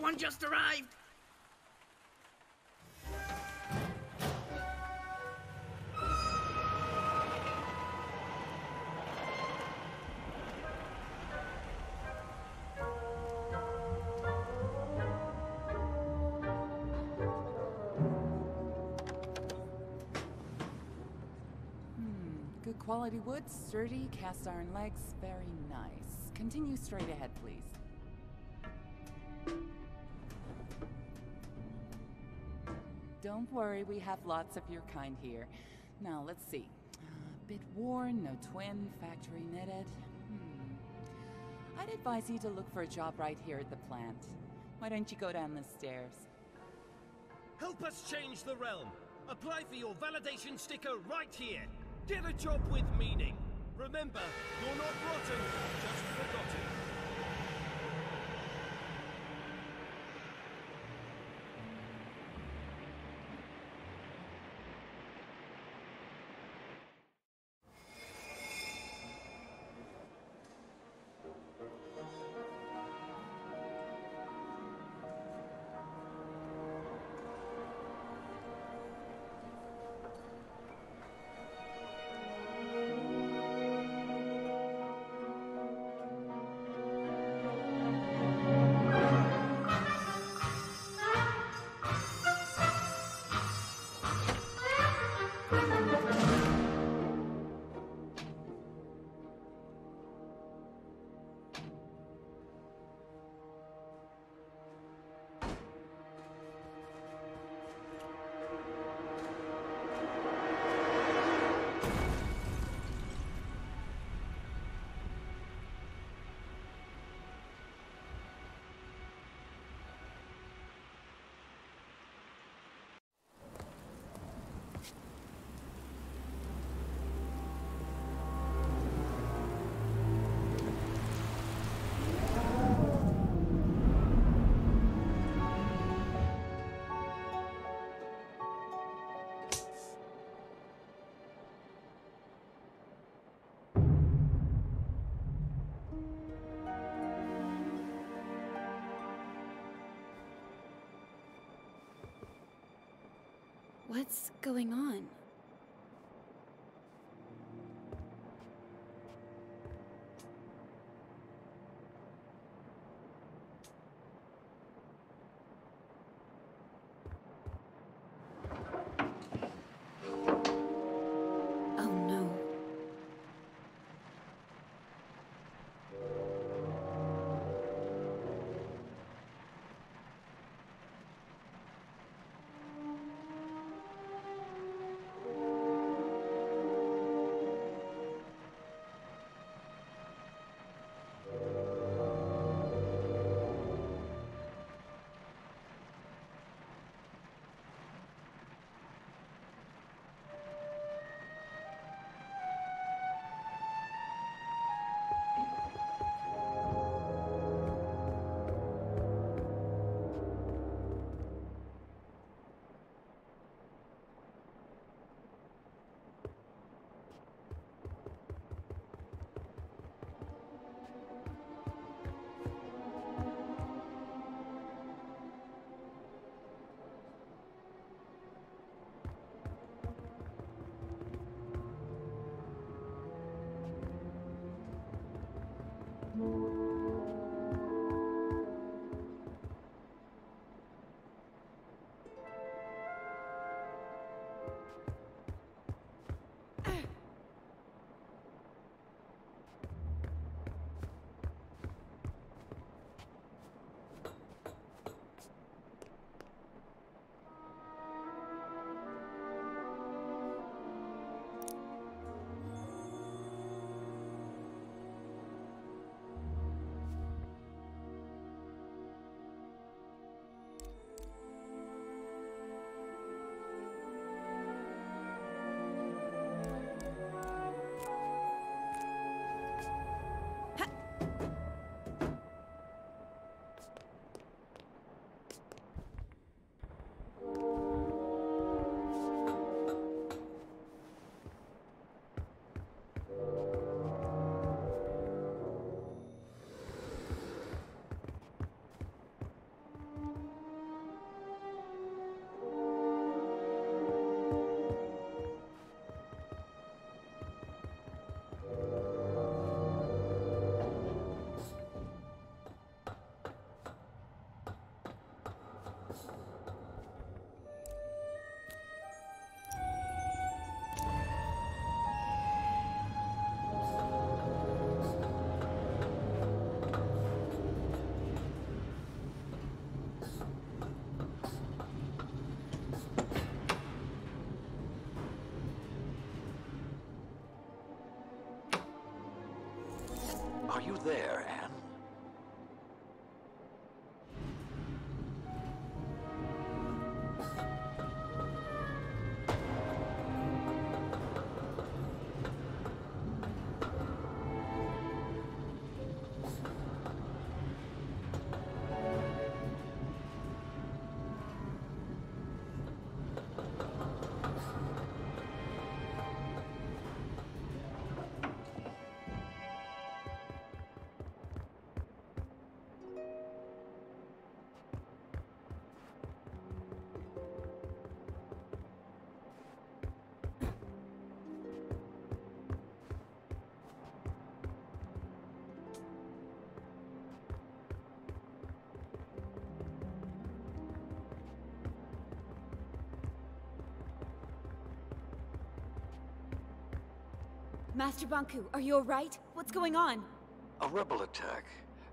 One just arrived. Good quality wood, sturdy, cast iron legs, very nice. Continue straight ahead, please. Don't worry, we have lots of your kind here. Now, let's see. A bit worn, no twin, factory knitted. I'd advise you to look for a job right here at the plant. Why don't you go down the stairs? Help us change the realm. Apply for your validation sticker right here. Get a job with meaning. Remember, you're not rotten, just forgotten. What's going on? Oh no. Master Banku, are you alright? What's going on? A rebel attack.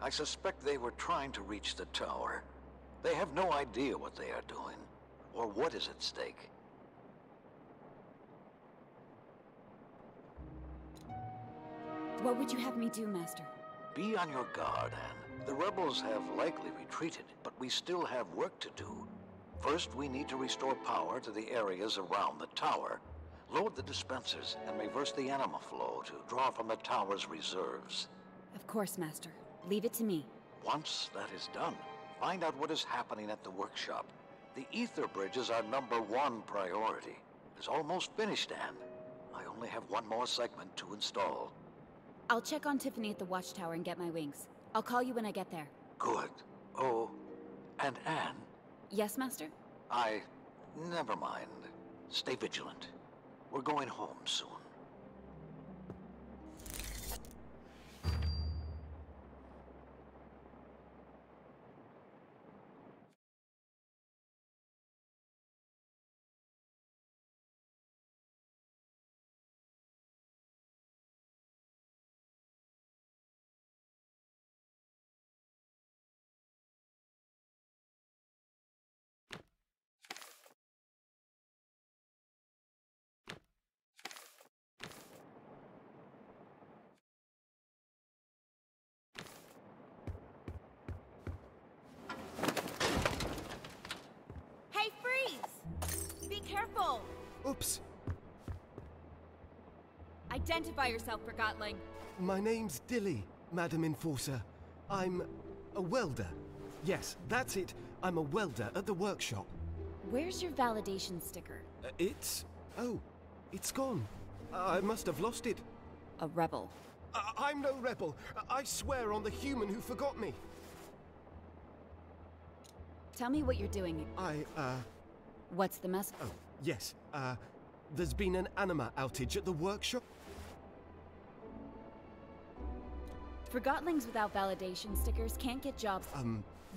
I suspect they were trying to reach the tower. They have no idea what they are doing, or what is at stake. What would you have me do, Master? Be on your guard, Anne. The rebels have likely retreated, but we still have work to do. First, we need to restore power to the areas around the tower. Load the dispensers and reverse the anima flow to draw from the tower's reserves. Of course, Master. Leave it to me. Once that is done, find out what is happening at the workshop. The ether bridge is our #1 priority. It's almost finished, Anne. I only have one more segment to install. I'll check on Tiffany at the watchtower and get my wings. I'll call you when I get there. Good. Oh, and Anne, Yes, Master? never mind. Stay vigilant. We're going home soon. Hey, freeze! Be careful! Oops. Identify yourself, Forgotling. My name's Dilly, Madam Enforcer. I'm a welder. Yes, that's it. I'm a welder at the workshop. Where's your validation sticker? Oh, it's gone. I must have lost it. A rebel. I'm no rebel. I swear on the human who forgot me. Tell me what you're doing. What's the mess? Oh, yes. There's been an anima outage at the workshop. Forgotlings without validation stickers can't get jobs.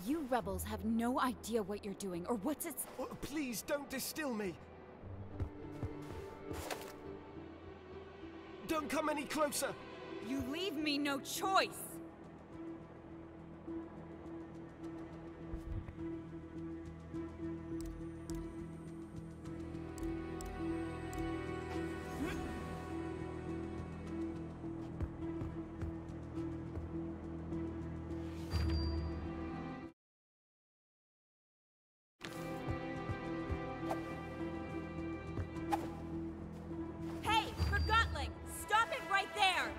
You rebels have no idea what you're doing, or what's its... Oh, please don't distill me. Don't come any closer. You leave me no choice! Hey, Forgotling! Stop it right there!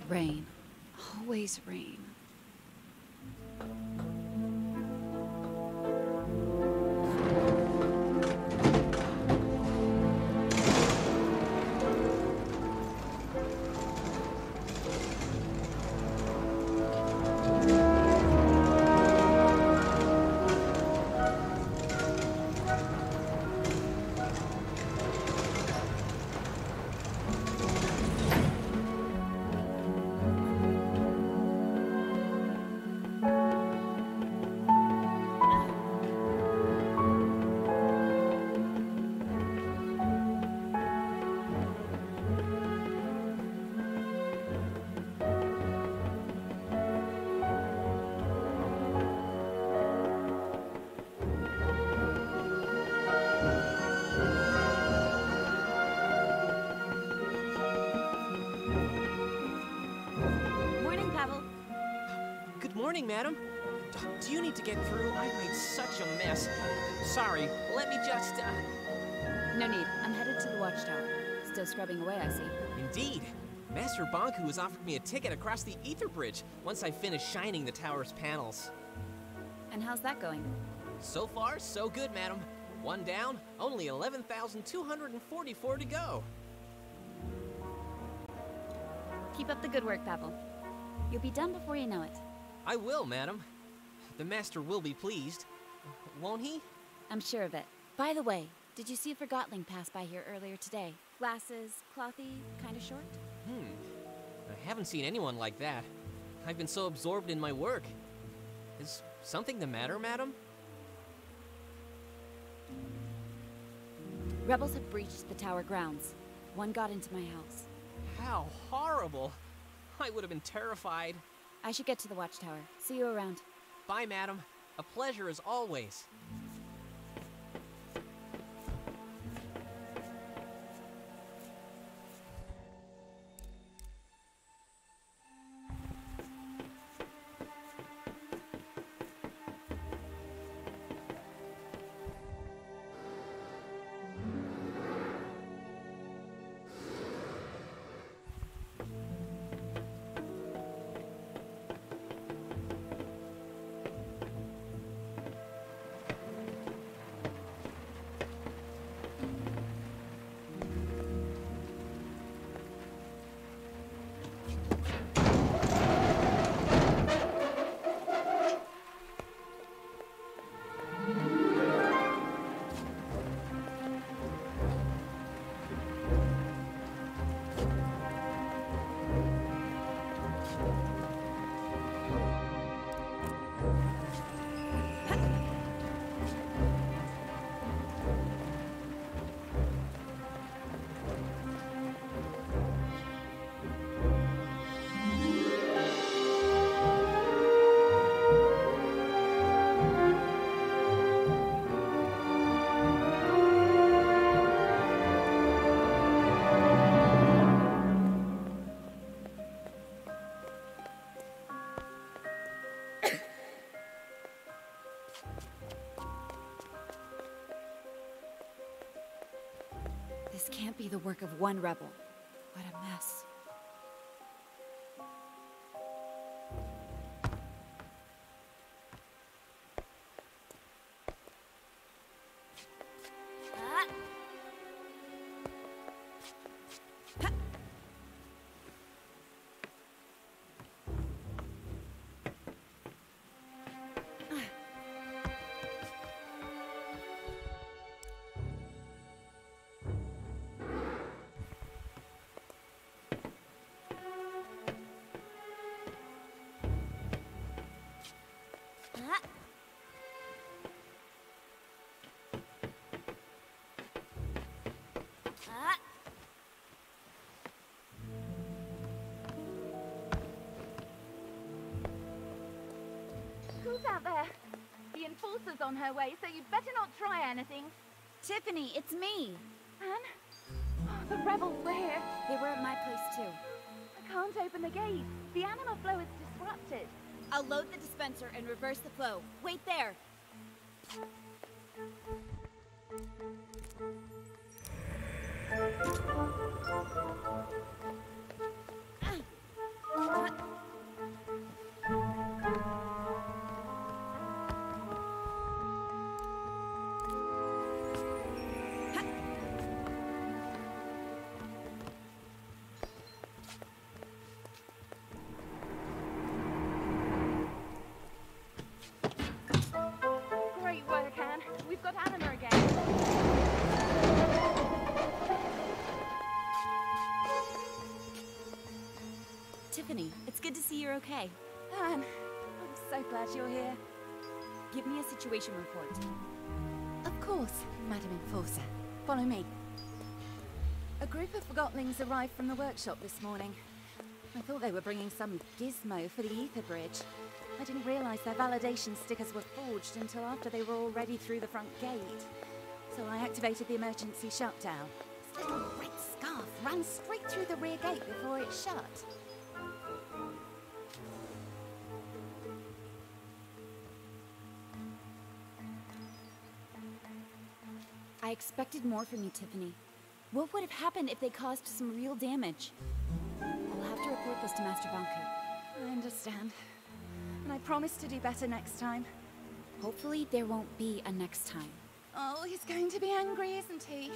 Rain. Always rain. Morning, madam. Do you need to get through? I've made such a mess. Sorry, let me just, No need. I'm headed to the watchtower. Still scrubbing away, I see. Indeed. Master Bonku has offered me a ticket across the Ether Bridge once I finish shining the tower's panels. And how's that going? So far, so good, madam. One down, only 11,244 to go. Keep up the good work, Pavel. You'll be done before you know it. I will, madam. The master will be pleased. Won't he? I'm sure of it. By the way, did you see a Forgotling pass by here earlier today? Glasses, clothy, kinda short? I haven't seen anyone like that. I've been so absorbed in my work. Is something the matter, madam? Rebels have breached the tower grounds. One got into my house. How horrible! I would have been terrified. I should get to the watchtower. See you around. Bye, madam. A pleasure as always. This can't be the work of one rebel. What a mess. Who's out there? The Enforcer's on her way, so you'd better not try anything. Tiffany, it's me! Anne? Oh, the rebels were here. They were at my place too. I can't open the gate. The animal flow is disrupted. I'll load the dispenser and reverse the flow. Wait there! Great work, Anne. We've got Anna again. Tiffany, it's good to see you're okay. Anne, I'm so glad you're here. Give me a situation report. Of course, Madam Enforcer. Follow me. A group of Forgotlings arrived from the workshop this morning. I thought they were bringing some gizmo for the Ether Bridge. I didn't realize their validation stickers were forged until after they were already through the front gate. So I activated the emergency shutdown. This little red scarf ran straight through the rear gate before it shut. I expected more from you, Tiffany. What would have happened if they caused some real damage? to report this to Master Banku. I understand. And I promise to do better next time. Hopefully there won't be a next time. Oh, he's going to be angry, isn't he?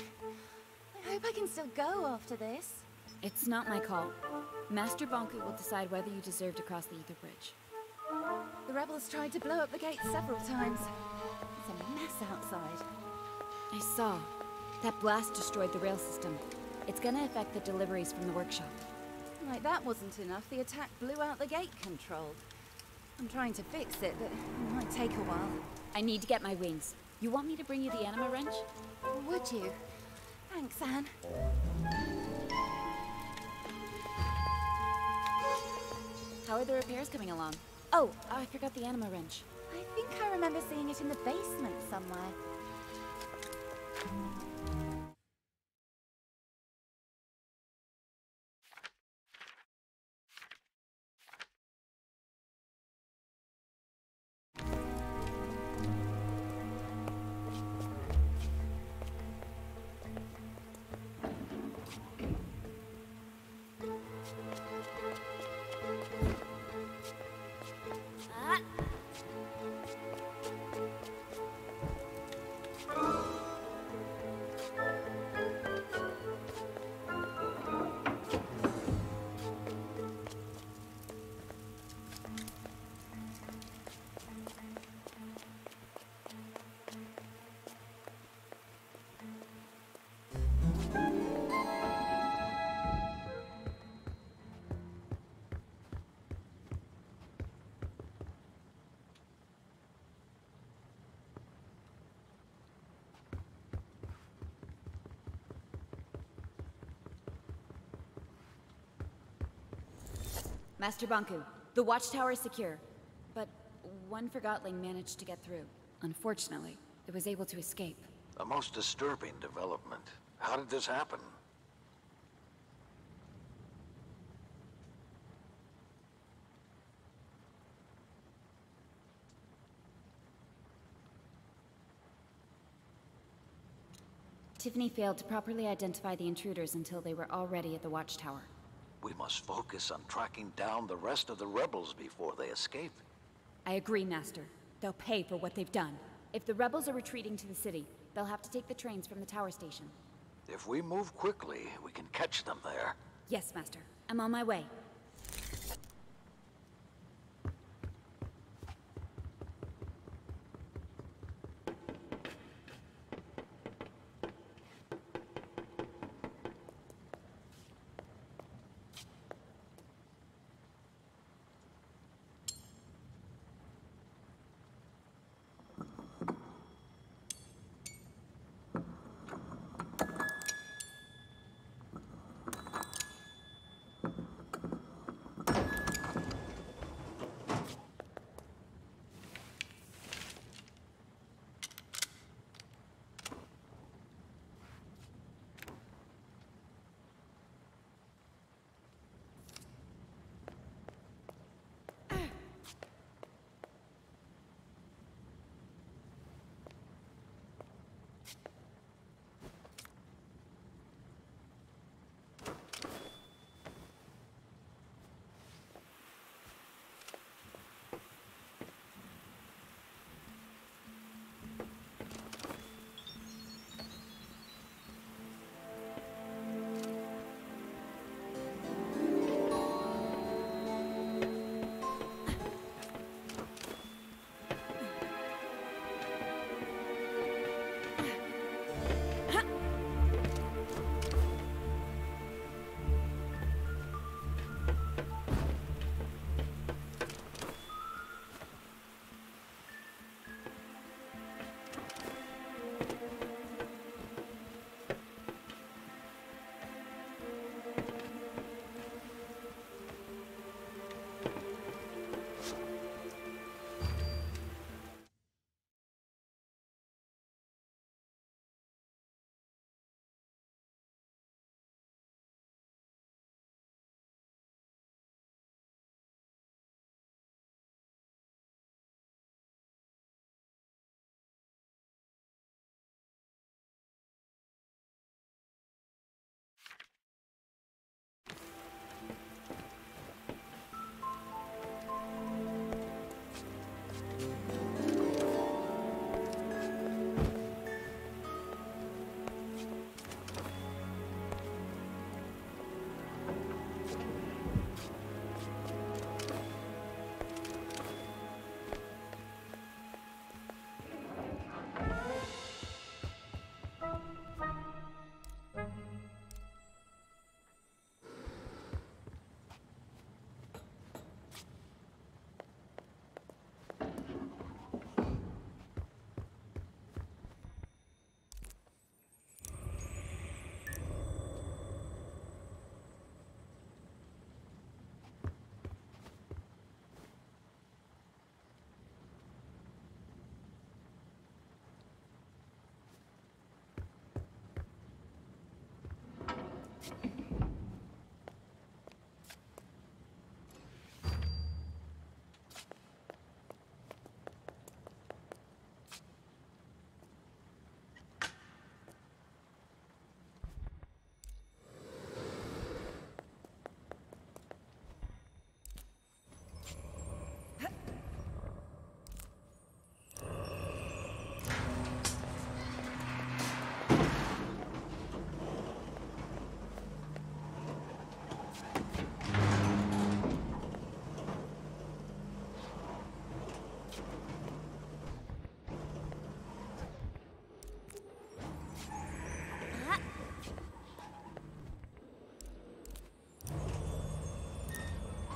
I hope I can still go after this. It's not my call. Master Banku will decide whether you deserve to cross the Ether Bridge. The rebels tried to blow up the gate several times. It's a mess outside. I saw. That blast destroyed the rail system. It's gonna affect the deliveries from the workshop. Like that wasn't enough, the attack blew out the gate control. I'm trying to fix it, but it might take a while. I need to get my wings. You want me to bring you the anima wrench? Would you? Thanks, Anne. How are the repairs coming along? Oh, I forgot the anima wrench. I think I remember seeing it in the basement somewhere. Master Banku, the watchtower is secure. But one Forgotling managed to get through. Unfortunately, it was able to escape. A most disturbing development. How did this happen? Tiffany failed to properly identify the intruders until they were already at the watchtower. We must focus on tracking down the rest of the rebels before they escape. I agree, Master. They'll pay for what they've done. If the rebels are retreating to the city, they'll have to take the trains from the tower station. If we move quickly, we can catch them there. Yes, Master. I'm on my way.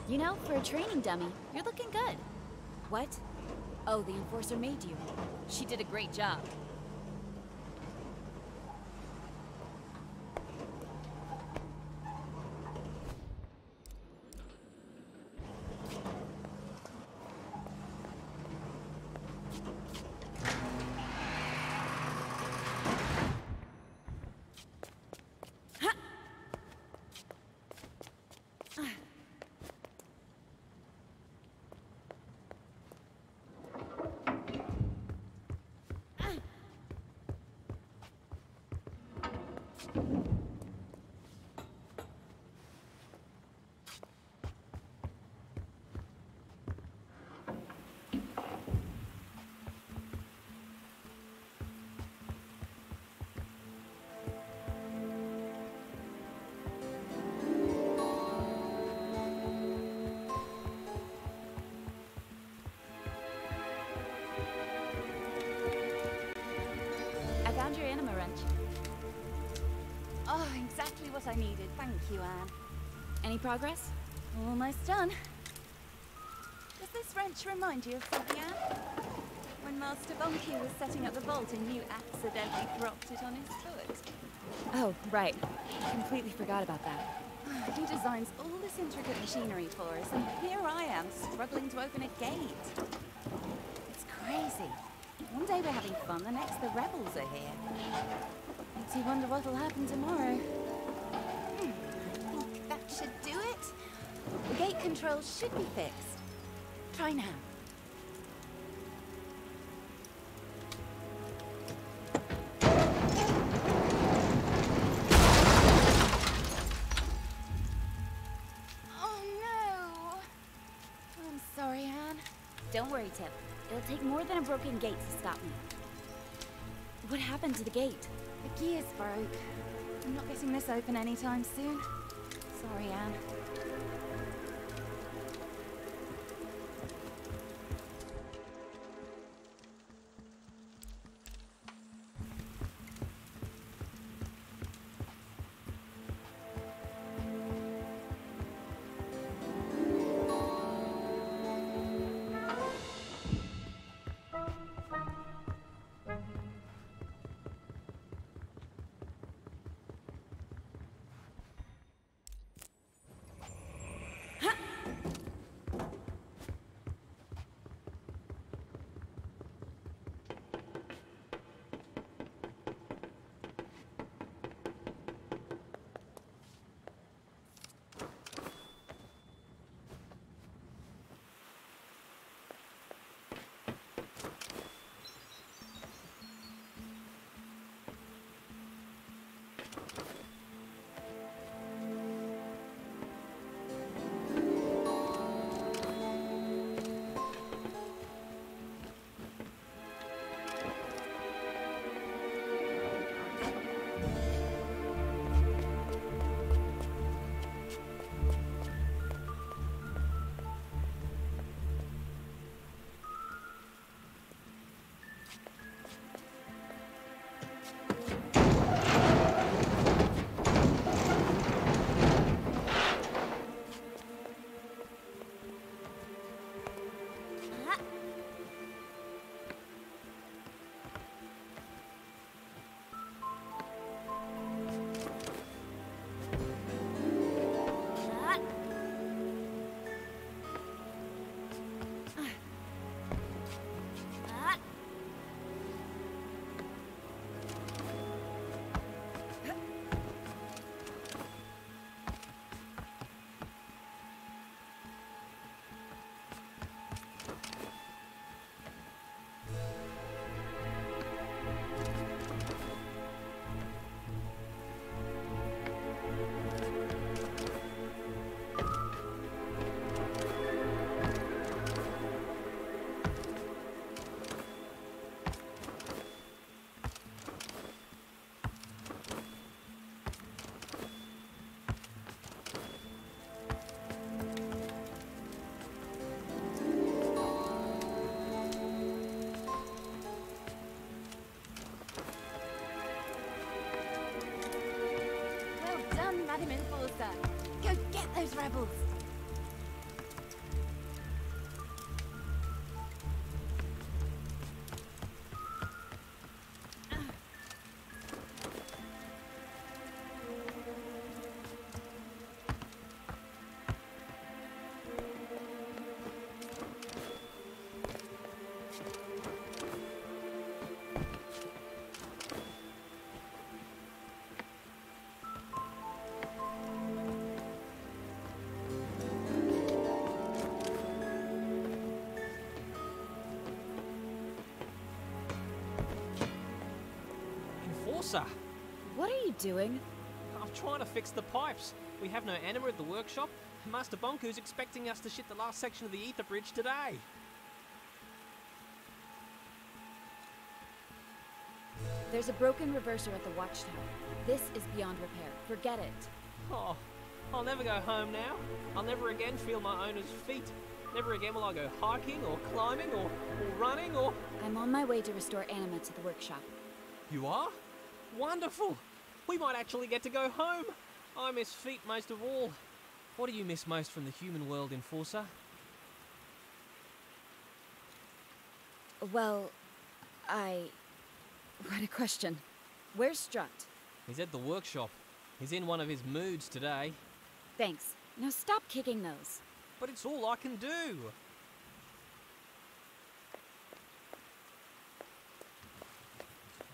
You know, for a training dummy, you're looking good. What? Oh, the Enforcer made you. She did a great job. Found your anima wrench. Oh, exactly what I needed. Thank you, Anne. Any progress? Almost done. Does this wrench remind you of something, Anne? When Master Bonky was setting up the vault and you accidentally dropped it on his foot. Oh, right. Completely forgot about that. He designs all this intricate machinery for us, and here I am, struggling to open a gate. It's crazy. One day we're having fun, the next the rebels are here. Makes you wonder what'll happen tomorrow. I think that should do it. The gate controls should be fixed. Try now. Oh no! I'm sorry, Anne. Don't worry, Tip. It'll take more than a broken gate to stop me. What happened to the gate? The gears broke. I'm not getting this open anytime soon. Sorry, Anne. Madam Enforcer, go get those rebels! Enforcer! What are you doing? I'm trying to fix the pipes. We have no anima at the workshop, and Master Bonku's expecting us to ship the last section of the ether bridge today. There's a broken reverser at the watchtower. This is beyond repair. Forget it. Oh, I'll never go home now. I'll never again feel my owner's feet. Never again will I go hiking or climbing or running or... I'm on my way to restore anima to the workshop. You are? Wonderful! We might actually get to go home. I miss feet most of all. What do you miss most from the human world, Enforcer? Well, What a question. Where's Strut? He's at the workshop. He's in one of his moods today. Thanks. Now stop kicking those. But it's all I can do.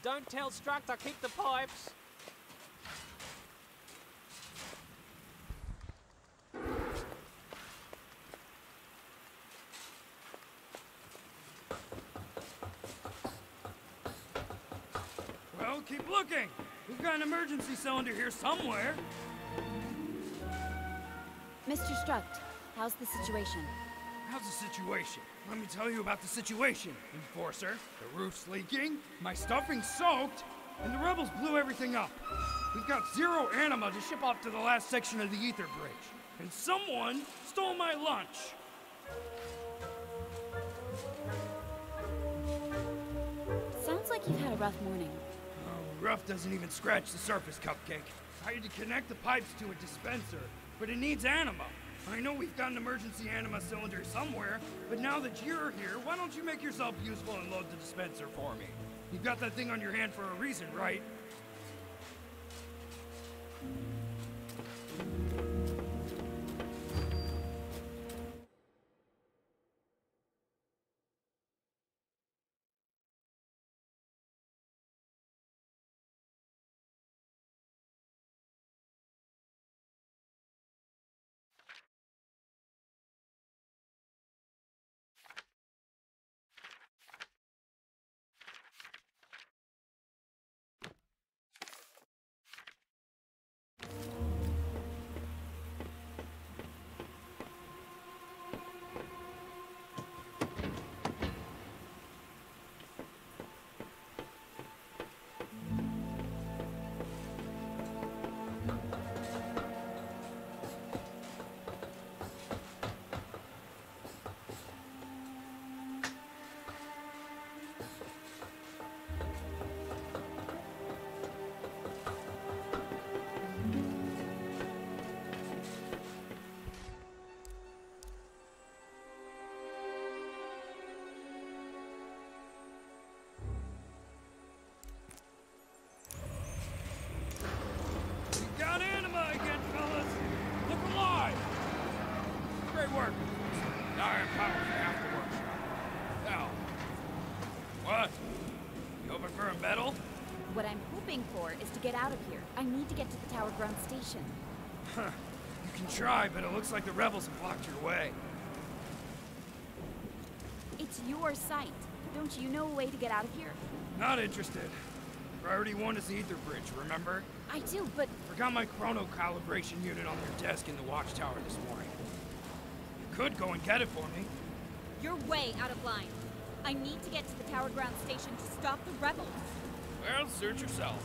Don't tell Struct I kicked the pipes. Well, keep looking. We've got an emergency cylinder here somewhere. Mr. Strut, how's the situation? How's the situation? Let me tell you about the situation, Enforcer. The roof's leaking, my stuffing's soaked, and the rebels blew everything up. We've got 0 anima to ship off to the last section of the ether bridge. And someone stole my lunch. Sounds like you've had a rough morning. Oh, rough doesn't even scratch the surface, Cupcake. I had to connect the pipes to a dispenser, but it needs anima. I know we've got an emergency anima cylinder somewhere, but now that you're here, why don't you make yourself useful and load the dispenser for me? You've got that thing on your hand for a reason, right? Work. Now I'm power for half the workshop. Now, what? You hoping for a medal? What I'm hoping for is to get out of here. I need to get to the Tower Ground Station. Huh. You can try, but it looks like the rebels have blocked your way. It's your site. Don't you know a way to get out of here? Not interested. Priority 1 is the ether bridge, remember? I do, but... Forgot my chrono calibration unit on their desk in the watchtower this morning. Could go and get it for me. You're way out of line. I need to get to the Tower Ground Station to stop the rebels. Well, search yourself.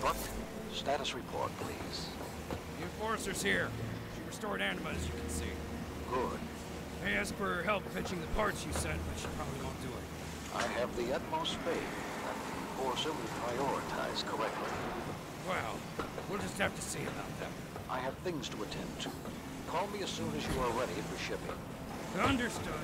Construct. Status report, please. The Enforcer's here. She restored Anima, as you can see. Good. I asked for her help fetching the parts you sent, but she probably won't do it. I have the utmost faith that the Enforcer will prioritize correctly. Well, we'll just have to see about that. I have things to attend to. Call me as soon as you are ready for shipping. Understood.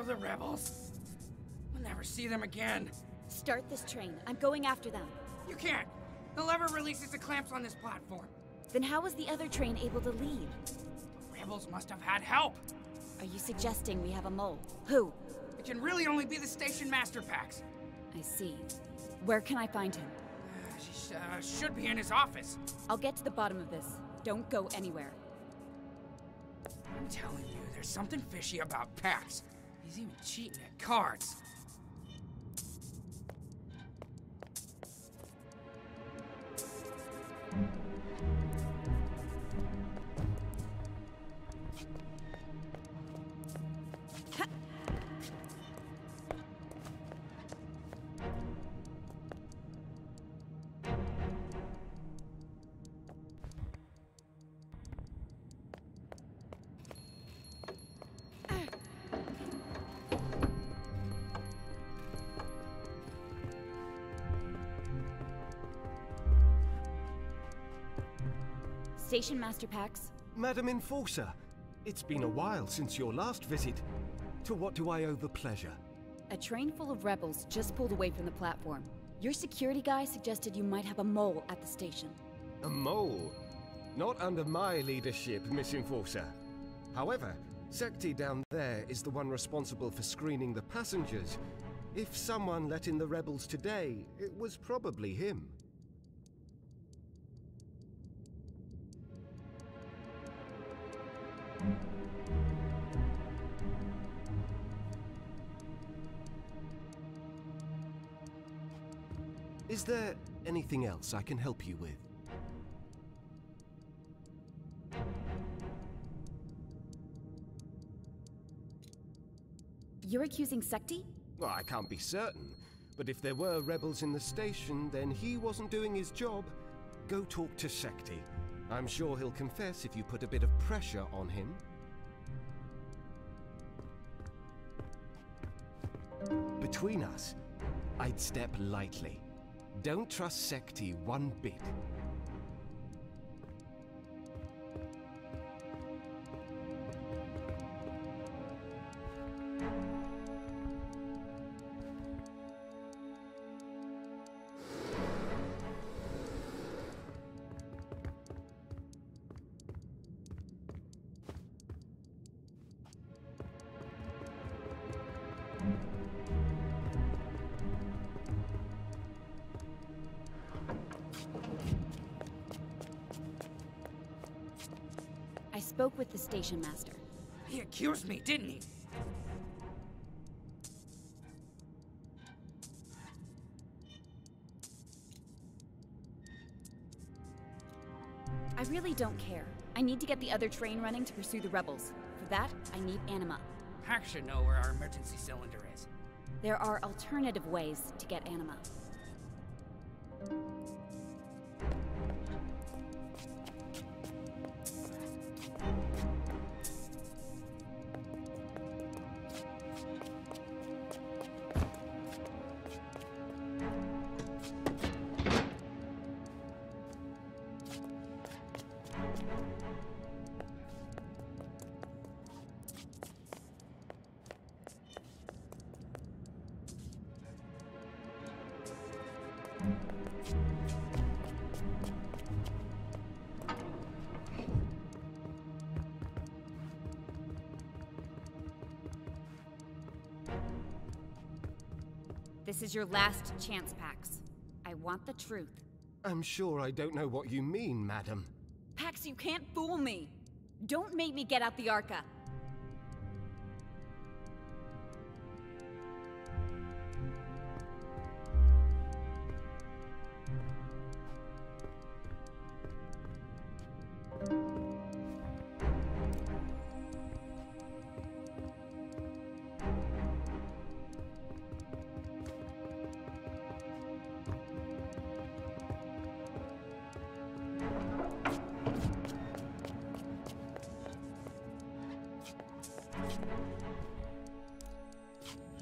The rebels. We'll never see them again. Start this train. I'm going after them. You can't. The lever releases the clamps on this platform. Then how was the other train able to leave? The rebels must have had help. Are you suggesting we have a mole? Who? It can really only be the station master Pax. I see. Where can I find him? She should be in his office. I'll get to the bottom of this. Don't go anywhere. I'm telling you, there's something fishy about Pax. He's even cheating at cards. Station Master Pax. Madam Enforcer, it's been a while since your last visit. To what do I owe the pleasure? A train full of rebels just pulled away from the platform. Your security guy suggested you might have a mole at the station. A mole? Not under my leadership, Miss Enforcer. However, Sekti down there is the one responsible for screening the passengers. If someone let in the rebels today, it was probably him. Is there anything else I can help you with? You're accusing Sekti? Well, I can't be certain, but if there were rebels in the station, then he wasn't doing his job. Go talk to Sekti. I'm sure he'll confess if you put a bit of pressure on him. Between us, I'd step lightly. Don't trust Sekti one bit. I spoke with the station master. He accused me, didn't he? I really don't care. I need to get the other train running to pursue the rebels. For that, I need anima. Pax should know where our emergency cylinder is. There are alternative ways to get anima. This is your last chance, Pax. I want the truth. I'm sure I don't know what you mean, madam. Pax, you can't fool me! Don't make me get out the Arca!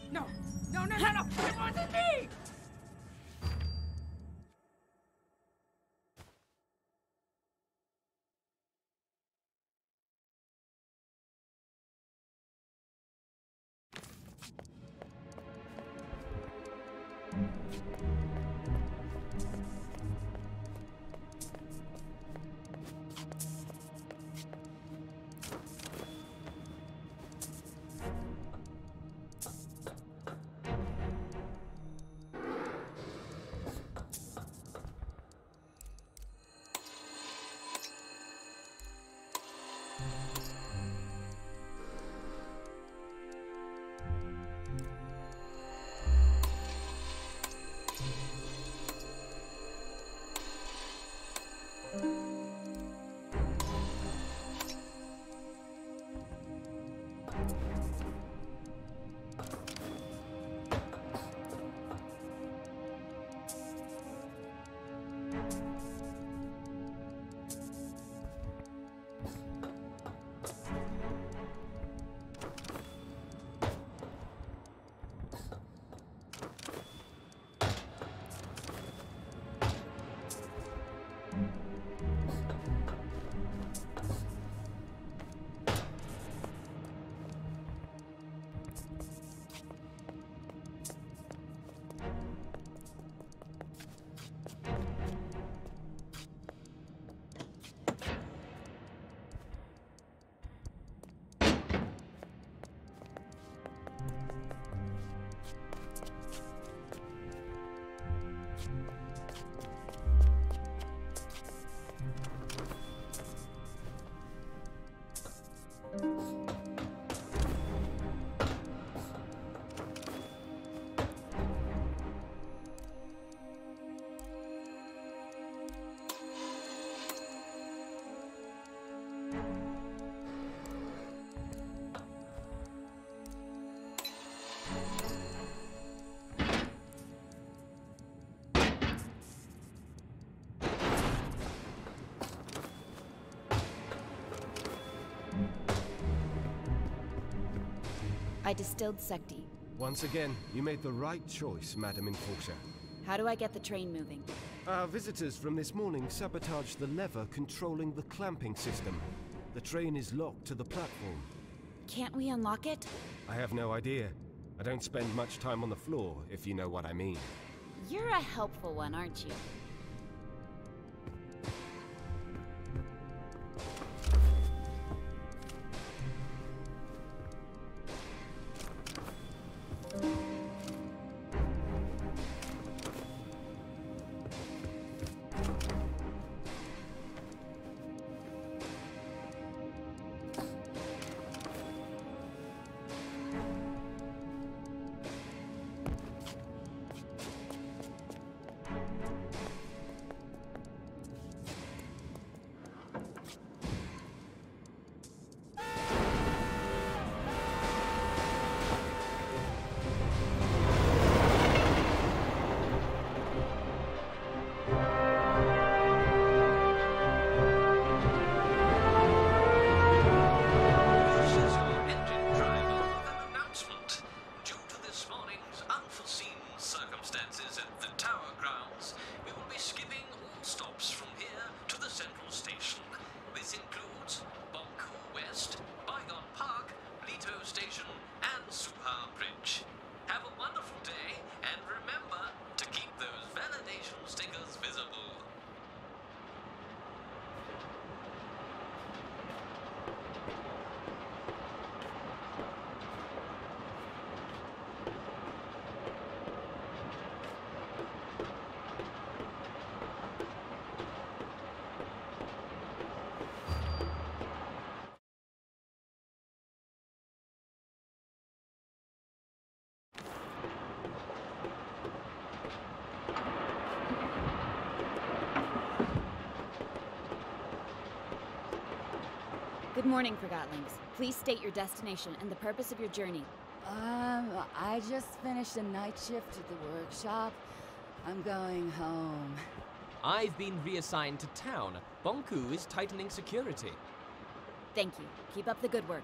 No! No, no, no, no! It wasn't me! I distilled Secti. Once again, you made the right choice, Madam Enforcer. How do I get the train moving? Our visitors from this morning sabotaged the lever controlling the clamping system. The train is locked to the platform. Can't we unlock it? I have no idea. I don't spend much time on the floor, if you know what I mean. You're a helpful one, aren't you? Good morning, Forgotlings. Please state your destination and the purpose of your journey. I just finished a night shift at the workshop. I'm going home. I've been reassigned to town. Bonku is tightening security. Thank you. Keep up the good work.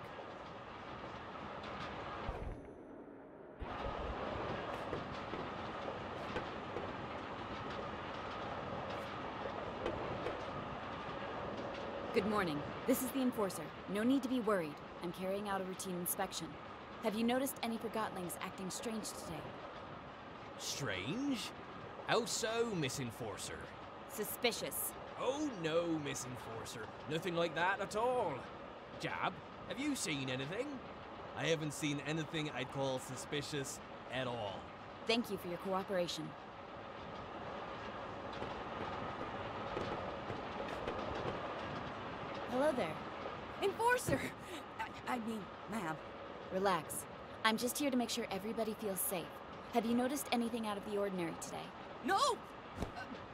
Good morning. This is the Enforcer. No need to be worried. I'm carrying out a routine inspection. Have you noticed any Forgotlings acting strange today? Strange? How so, Miss Enforcer? Suspicious. Oh no, Miss Enforcer. Nothing like that at all. Jab, have you seen anything? I haven't seen anything I'd call suspicious at all. Thank you for your cooperation. Hello there. Enforcer! I mean, ma'am. Relax. I'm just here to make sure everybody feels safe. Have you noticed anything out of the ordinary today? No!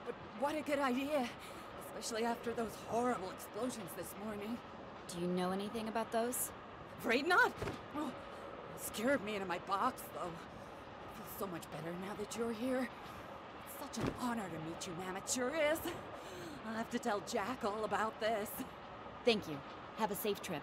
But what a good idea. Especially after those horrible explosions this morning. Do you know anything about those? Afraid not. Oh, it scared me into my box, though. I feel so much better now that you're here. It's such an honor to meet you, ma'am. It sure is. I'll have to tell Jack all about this. Thank you. Have a safe trip.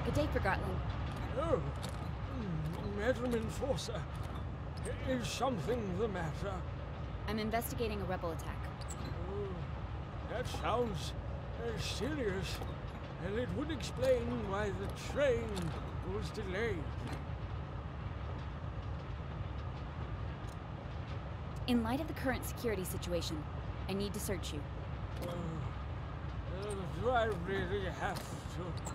Good day, Forgotten. Oh, Madam Enforcer, is something the matter? I'm investigating a rebel attack. Oh, that sounds serious. and it would explain why the train was delayed. In light of the current security situation, I need to search you. Do I really have to?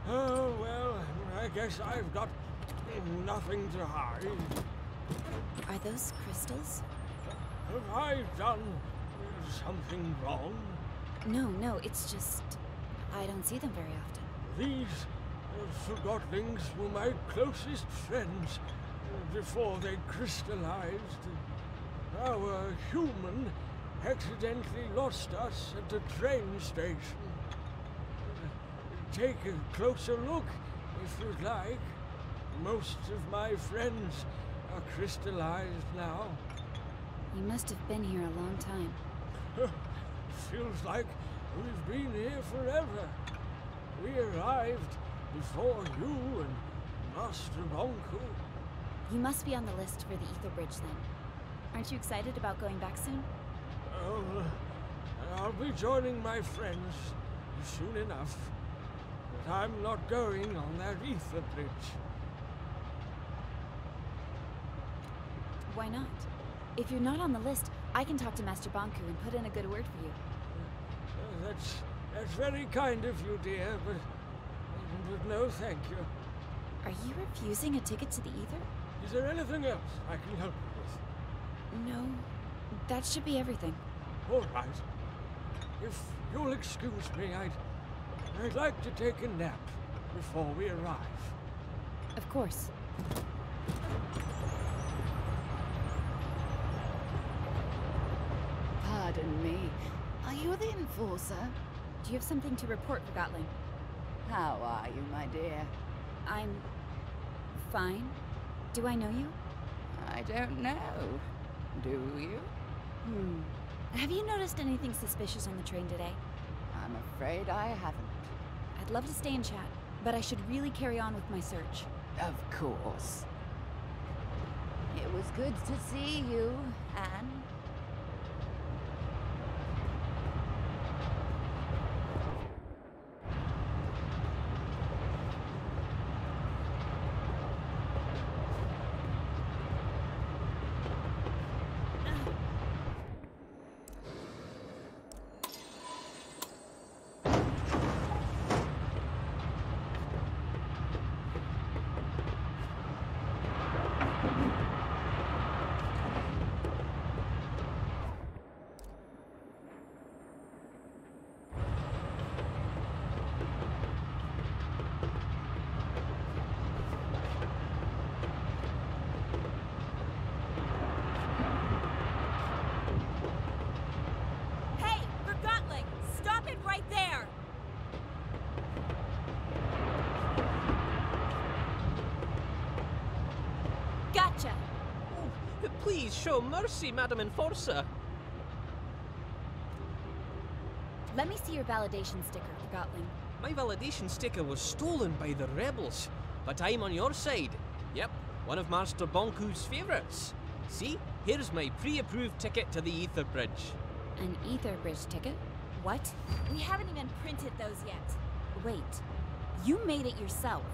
Oh, well, I guess I've got nothing to hide. Are those crystals? Have I done something wrong? No, it's just... I don't see them very often. These Forgottlings were my closest friends before they crystallized. Our human accidentally lost us at the train station. Take a closer look if you'd like. Most of my friends are crystallized now. You must have been here a long time. Feels like we've been here forever. We arrived before you and Master Bonku. You must be on the list for the Ether Bridge then. Aren't you excited about going back soon? Oh, I'll be joining my friends soon enough. But I'm not going on that Ether Bridge. Why not? If you're not on the list, I can talk to Master Bonku and put in a good word for you. That's very kind of you, dear, but no thank you. Are you refusing a ticket to the Ether? Is there anything else I can help you with? No, that should be everything. All right. If you'll excuse me, I'd like to take a nap before we arrive. Of course. Pardon me. Are you the Enforcer? Do you have something to report, Forgotling? How are you, my dear? I'm... fine. Do I know you? I don't know. Do you? Have you noticed anything suspicious on the train today? I'm afraid I haven't. I'd love to stay and chat, but I should really carry on with my search. Of course. It was good to see you, Anne. Gotcha! Oh, please show mercy, Madam Enforcer. Let me see your validation sticker, Forgotling. My validation sticker was stolen by the rebels, but I'm on your side. Yep, one of Master Bonku's favourites. See, here's my pre-approved ticket to the Ether Bridge. An Ether Bridge ticket? What? We haven't even printed those yet. Wait, you made it yourself.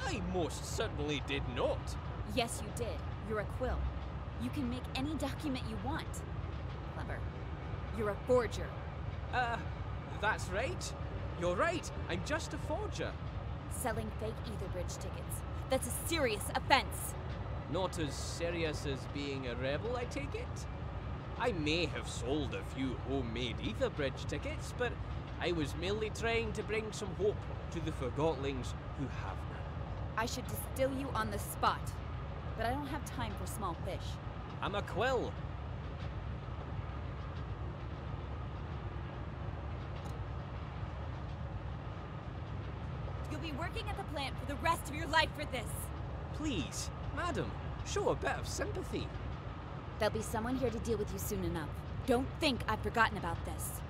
I most certainly did not. Yes, you did. You're a quill. You can make any document you want. Clever. You're a forger. That's right. You're right, I'm just a forger. Selling fake Ether Bridge tickets. That's a serious offense. Not as serious as being a rebel, I take it? I may have sold a few homemade Ether Bridge tickets, but I was merely trying to bring some hope to the Forgottlings who have none. I should distill you on the spot, but I don't have time for small fish. I'm a quill. You'll be working at the plant for the rest of your life for this. Please, madam, show a bit of sympathy. There'll be someone here to deal with you soon enough. Don't think I've forgotten about this.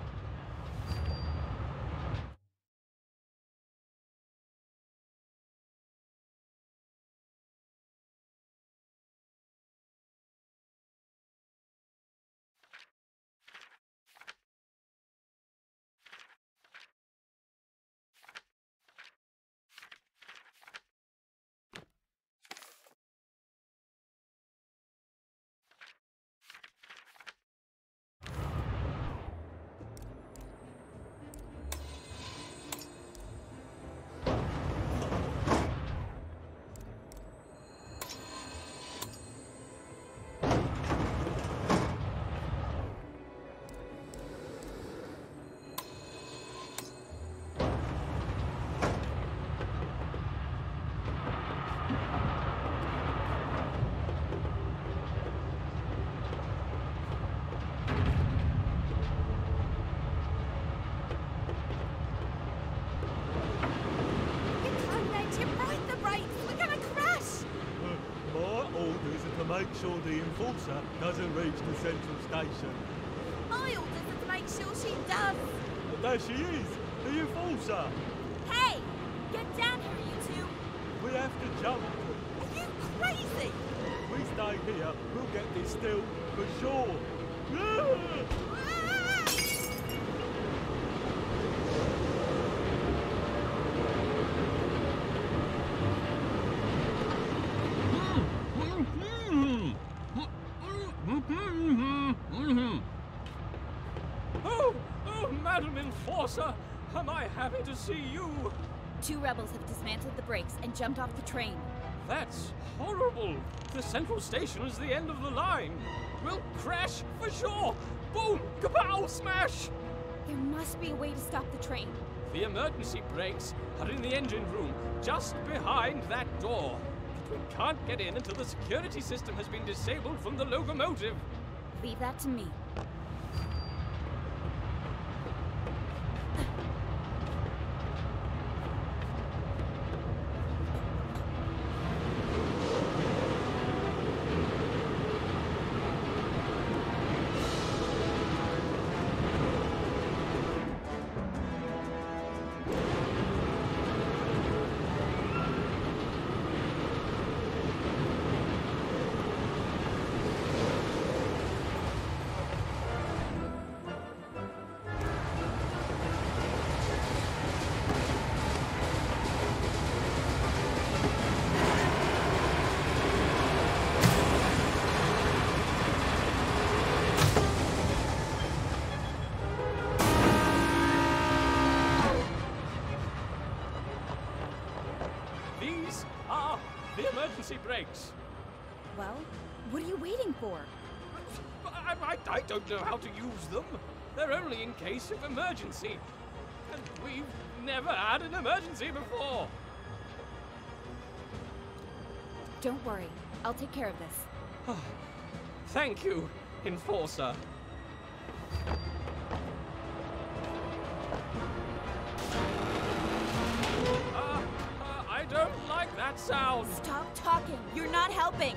make sure the Enforcer doesn't reach the central station. My orders are to make sure she does. But there she is, the Enforcer. Hey! Get down here, you two! We have to jump. Are you crazy? If we stay here, we'll get this still for sure. Oh, Madam Enforcer, am I happy to see you? 2 rebels have dismantled the brakes and jumped off the train. That's horrible. The central station is the end of the line. We'll crash for sure. Boom! Kapow! Smash! There must be a way to stop the train. The emergency brakes are in the engine room, just behind that door. But we can't get in until the security system has been disabled from the locomotive. Leave that to me. These are the emergency brakes. Well, what are you waiting for? I don't know how to use them. They're only in case of emergency. And we've never had an emergency before. Don't worry, I'll take care of this. Thank you, Enforcer. I don't like that sound. Stop talking. You're not helping.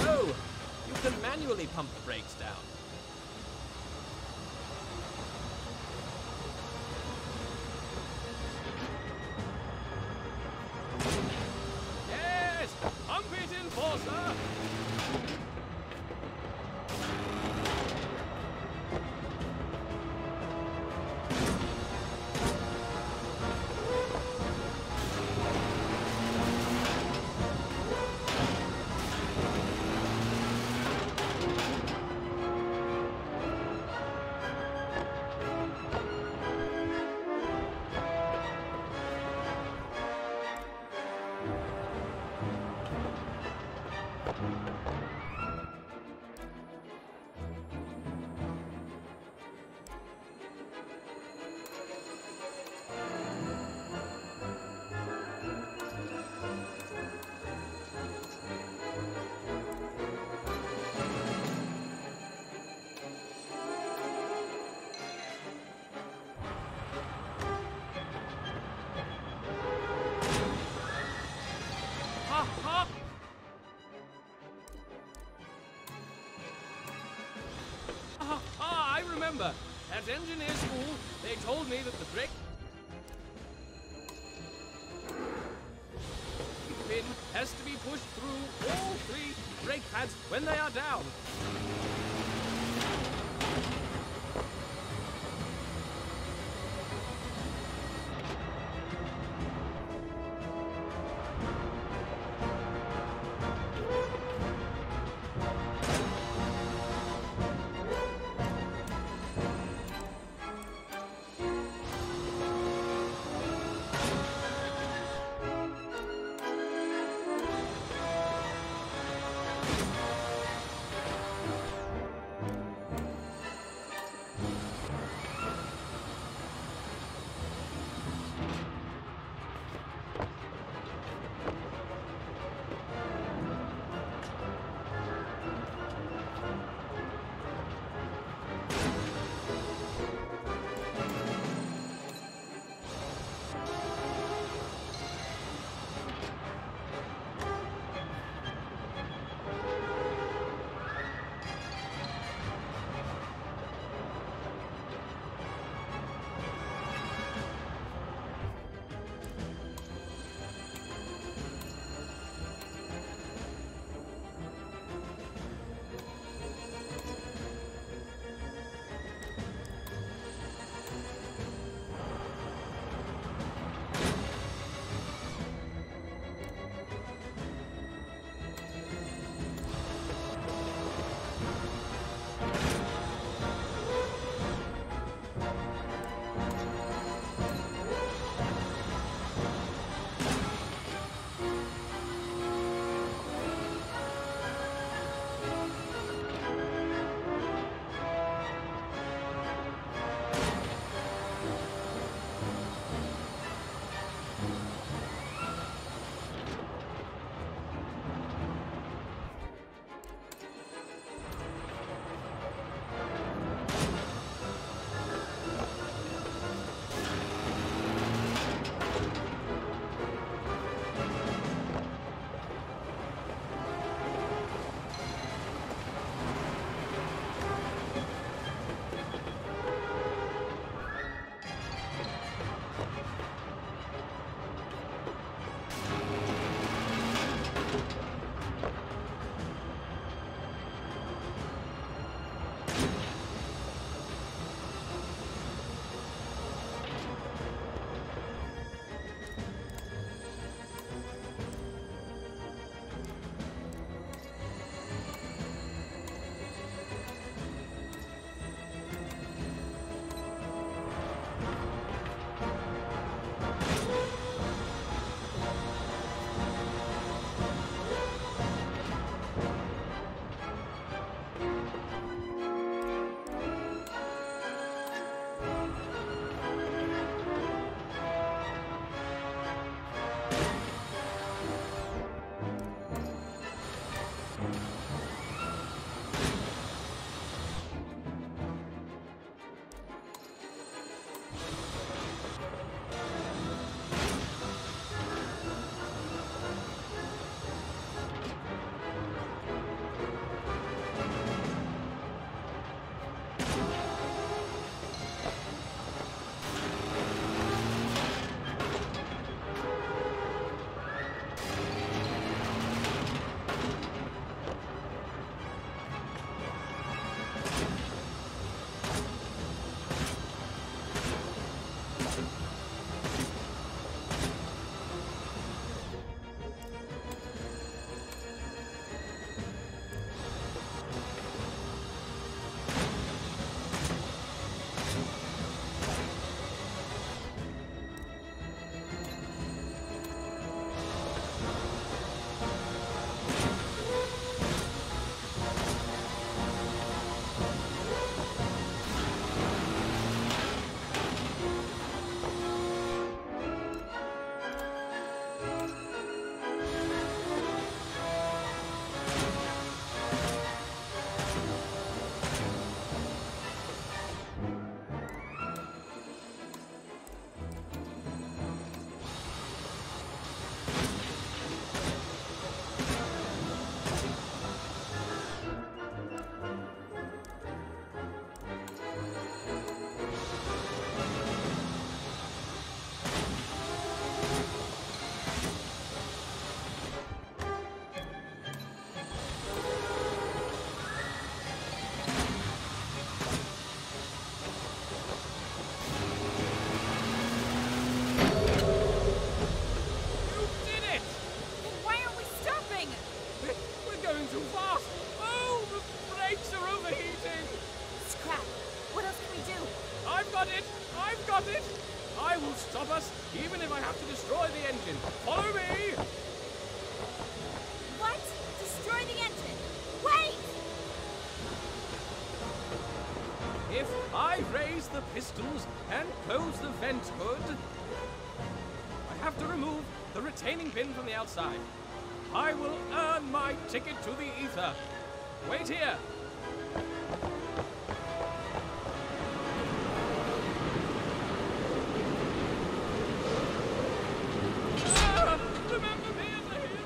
Oh, you can manually pump the brakes down. Yes! Pump it, Enforcer! I remember. At engineer school, they told me that the brake pin has to be pushed through all 3 brake pads when they are down. too fast! Oh, the brakes are overheating! Scrap! What else can we do? I've got it! I've got it! I will stop us, even if I have to destroy the engine. Follow me! What? Destroy the engine! Wait! If I raise the pistons and close the vent hood, I have to remove the retaining pin from the outside. I will earn my ticket to the ether. Wait here. Remember me as a hero!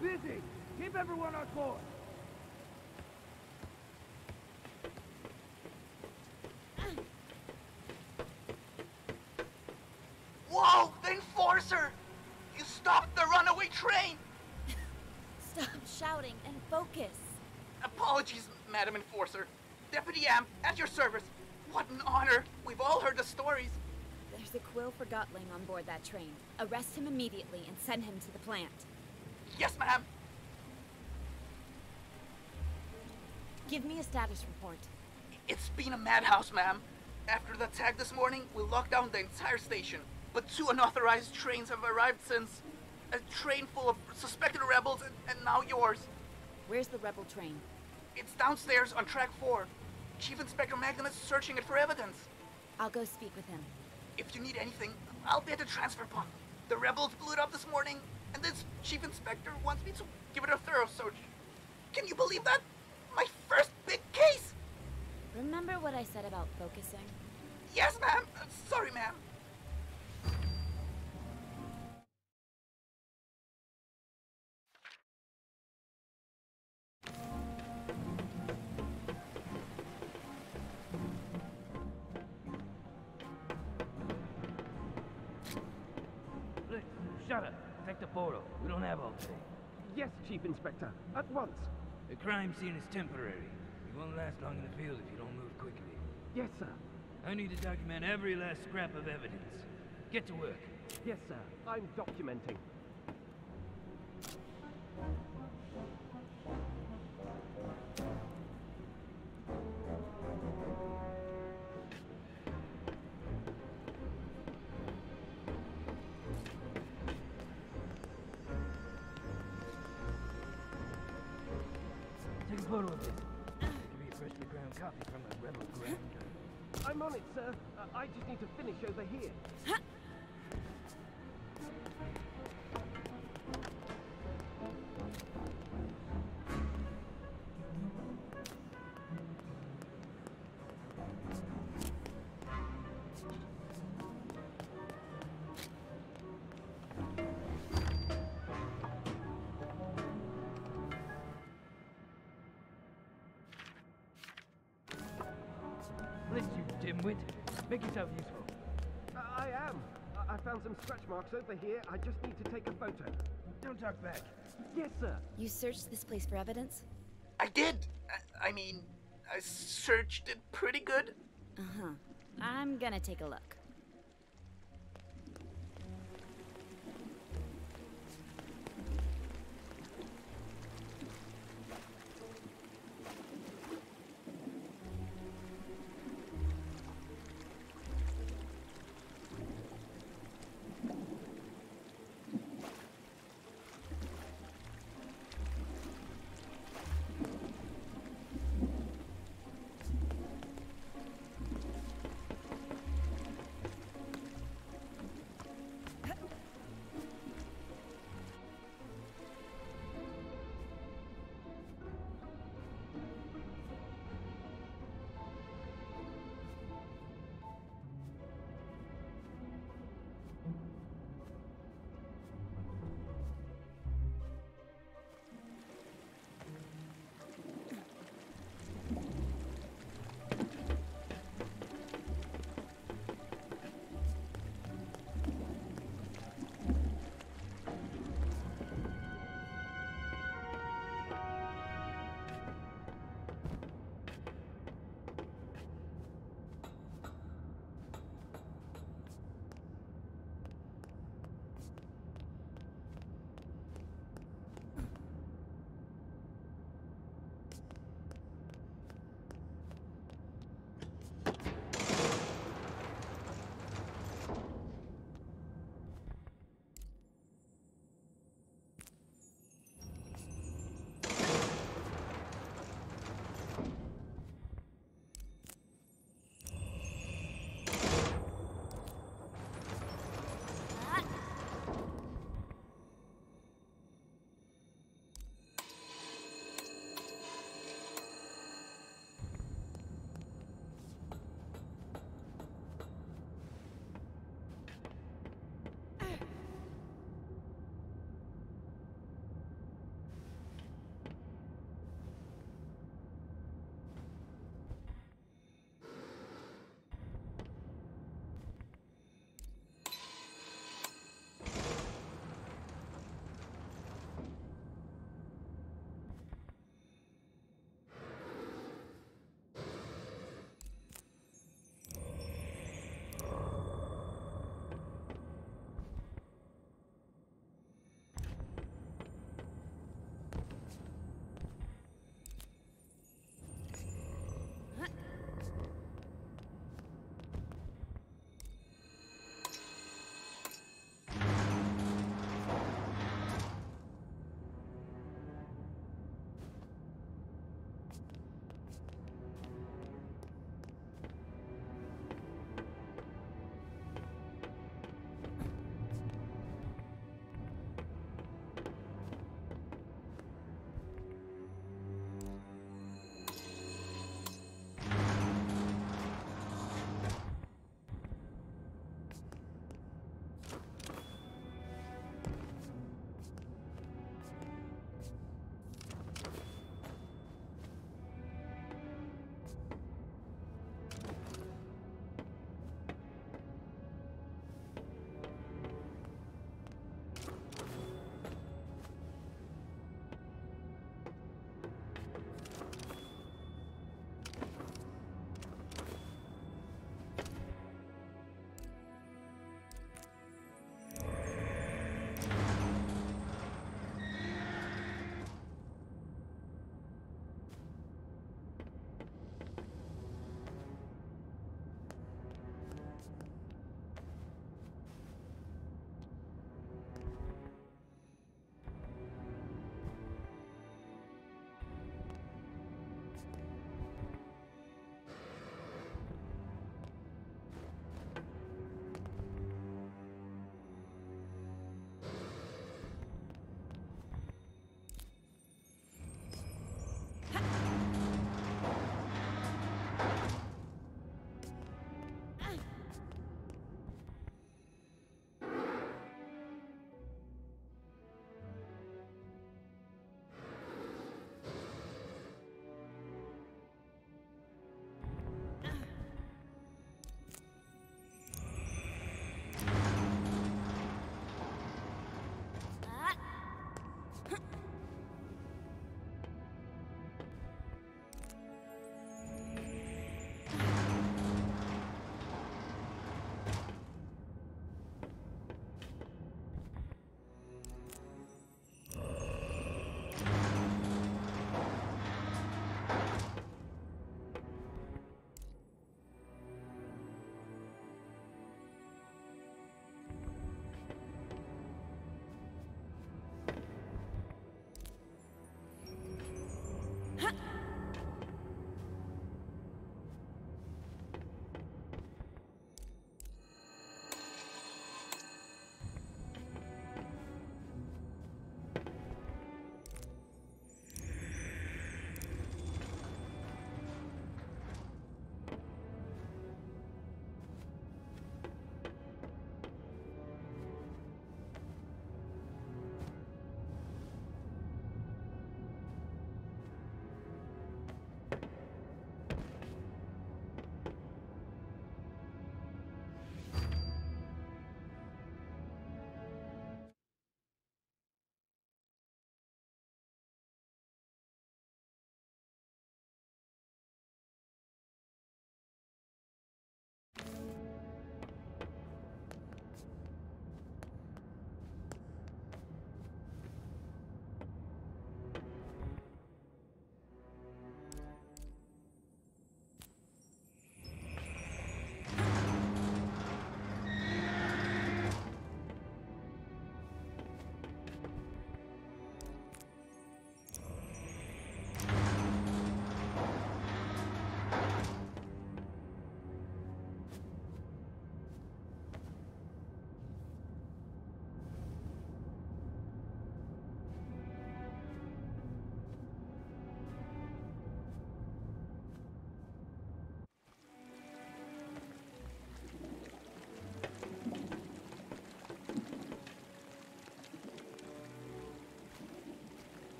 busy! Keep everyone on course! Whoa! The Enforcer! You stopped the runaway train! Stop shouting and focus. Apologies, Madam Enforcer. Deputy Amp, at your service. What an honor! We've all heard the stories. There's a Quill Forgotling on board that train. Arrest him immediately and send him to the plant. Yes, ma'am. Give me a status report. It's been a madhouse, ma'am. After the attack this morning, we locked down the entire station. But 2 unauthorized trains have arrived since. A train full of suspected rebels and now yours. Where's the rebel train? It's downstairs on track 4. Chief Inspector Magnum is searching it for evidence. I'll go speak with him. If you need anything, I'll be at the transfer pod. The rebels blew it up this morning, and this Chief Inspector wants me to give it a thorough search. Can you believe that? My first big case! Remember what I said about focusing? Yes, ma'am. Sorry, ma'am. Look, shut up. Take the photo. We don't have all day. Yes, Chief Inspector. At once. The crime scene is temporary. You won't last long in the field if you don't move quickly. Yes, sir. I need to document every last scrap of evidence. Get to work. Yes, sir. I'm documenting. Take a photo of this. Give me a freshly ground copy from a rebel grinder. I'm on it, sir. I just need to finish over here. Bless you, dimwit. Make yourself useful. I am. I found some scratch marks over here. I just need to take a photo. Don't talk back. Yes, sir. You searched this place for evidence? I did. I mean, I searched it pretty good. Uh-huh. I'm gonna take a look.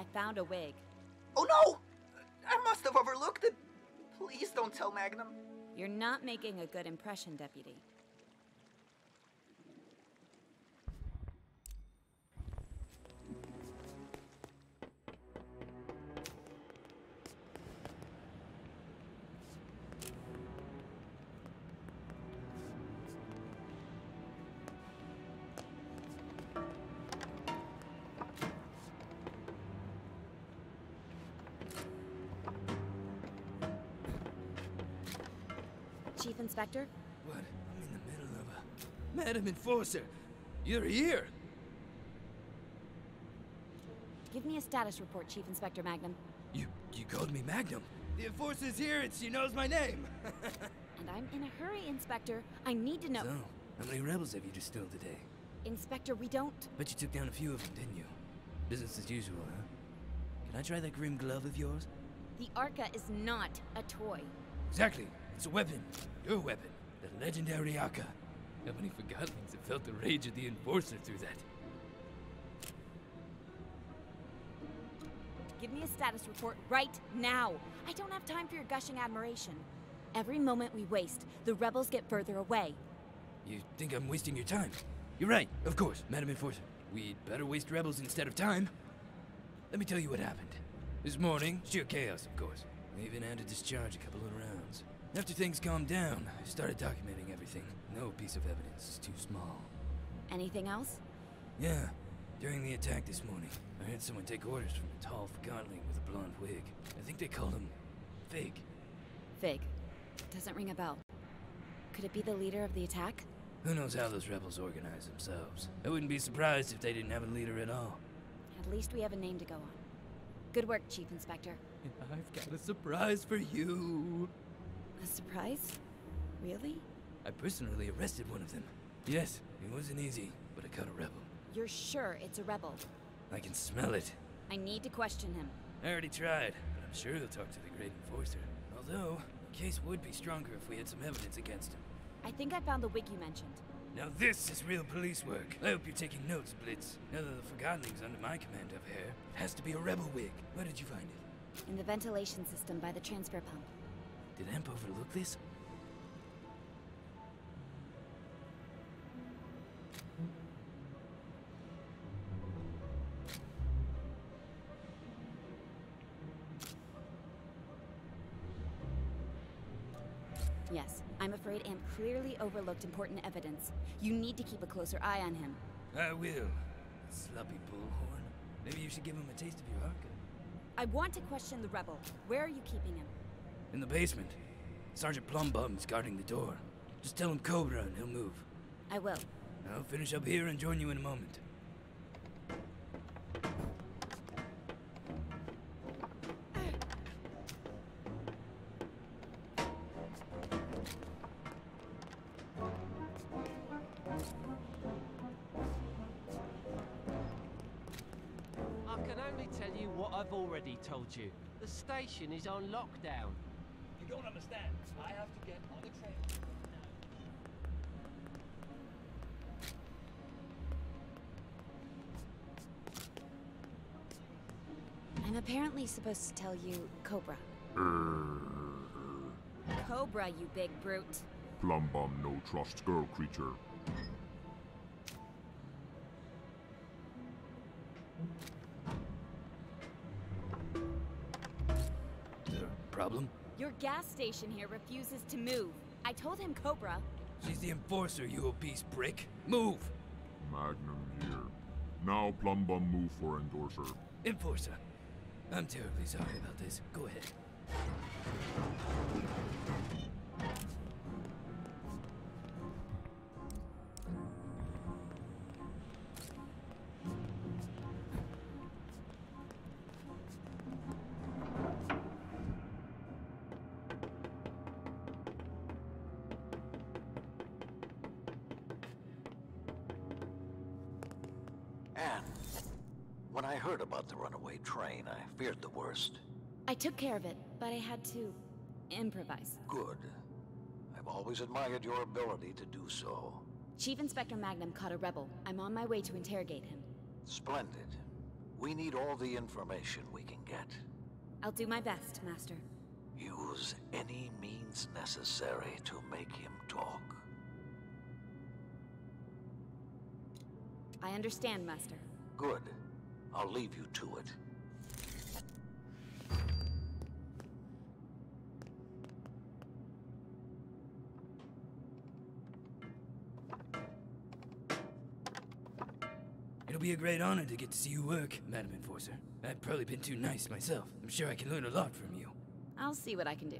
I found a wig. Oh no! I must have overlooked it. Please don't tell Magnum. You're not making a good impression, Deputy. Chief Inspector? What? I'm in the middle of a... Madam Enforcer! You're here! Give me a status report, Chief Inspector Magnum. You called me Magnum? The Enforcer's here and she knows my name! And I'm in a hurry, Inspector. I need to know... So, how many rebels have you distilled today? Inspector, we don't... Bet you took down a few of them, didn't you? Business as usual, huh? Can I try that grim glove of yours? The Arca is not a toy. Exactly. It's a weapon. Your weapon. The legendary Arca. How many Forgottlings have felt the rage of the Enforcer through that? Give me a status report right now. I don't have time for your gushing admiration. Every moment we waste, the rebels get further away. You think I'm wasting your time? You're right, of course, Madam Enforcer. We'd better waste rebels instead of time. Let me tell you what happened. This morning, sheer chaos, of course. We even had to discharge a couple of rounds. After things calmed down, I started documenting everything. No piece of evidence is too small. Anything else? Yeah. During the attack this morning, I heard someone take orders from a tall Forgottling with a blonde wig. I think they called him Fig. Fig. Doesn't ring a bell. Could it be the leader of the attack? Who knows how those rebels organize themselves? I wouldn't be surprised if they didn't have a leader at all. At least we have a name to go on. Good work, Chief Inspector. I've got a surprise for you. A surprise? Really? I personally arrested one of them. Yes, it wasn't easy, but I caught a rebel. You're sure it's a rebel? I can smell it. I need to question him. I already tried, but I'm sure he'll talk to the Great Enforcer. Although, the case would be stronger if we had some evidence against him. I think I found the wig you mentioned. Now this is real police work. I hope you're taking notes, Blitz. Now that the Forgottlings under my command have hair, it has to be a rebel wig. Where did you find it? In the ventilation system by the transfer pump. Did Amp overlook this? Yes, I'm afraid Amp clearly overlooked important evidence. You need to keep a closer eye on him. I will. Sloppy bullhorn. Maybe you should give him a taste of your Arca. I want to question the rebel. Where are you keeping him? In the basement. Sergeant Plumbum's guarding the door. Just tell him Cobra and he'll move. I will. I'll finish up here and join you in a moment. I can only tell you what I've already told you. The station is on lockdown. You don't understand. I have to get on the train. I'm apparently supposed to tell you Cobra. Cobra, you big brute. Plumbum no trust girl creature. Problem? Your gas station here refuses to move. I told him Cobra. She's the Enforcer, you obese prick. Move! Magnum here. Now Plumbum move for endorser. Enforcer. I'm terribly sorry about this. Go ahead. Anne, when I heard about the runaway train, I feared the worst. I took care of it, but I had to improvise. Good. I've always admired your ability to do so. Chief Inspector Magnum caught a rebel. I'm on my way to interrogate him. Splendid. We need all the information we can get. I'll do my best, Master. Use any means necessary to make him talk. I understand, Master. Good. I'll leave you to it. It'll be a great honor to get to see you work, Madam Enforcer. I've probably been too nice myself. I'm sure I can learn a lot from you. I'll see what I can do.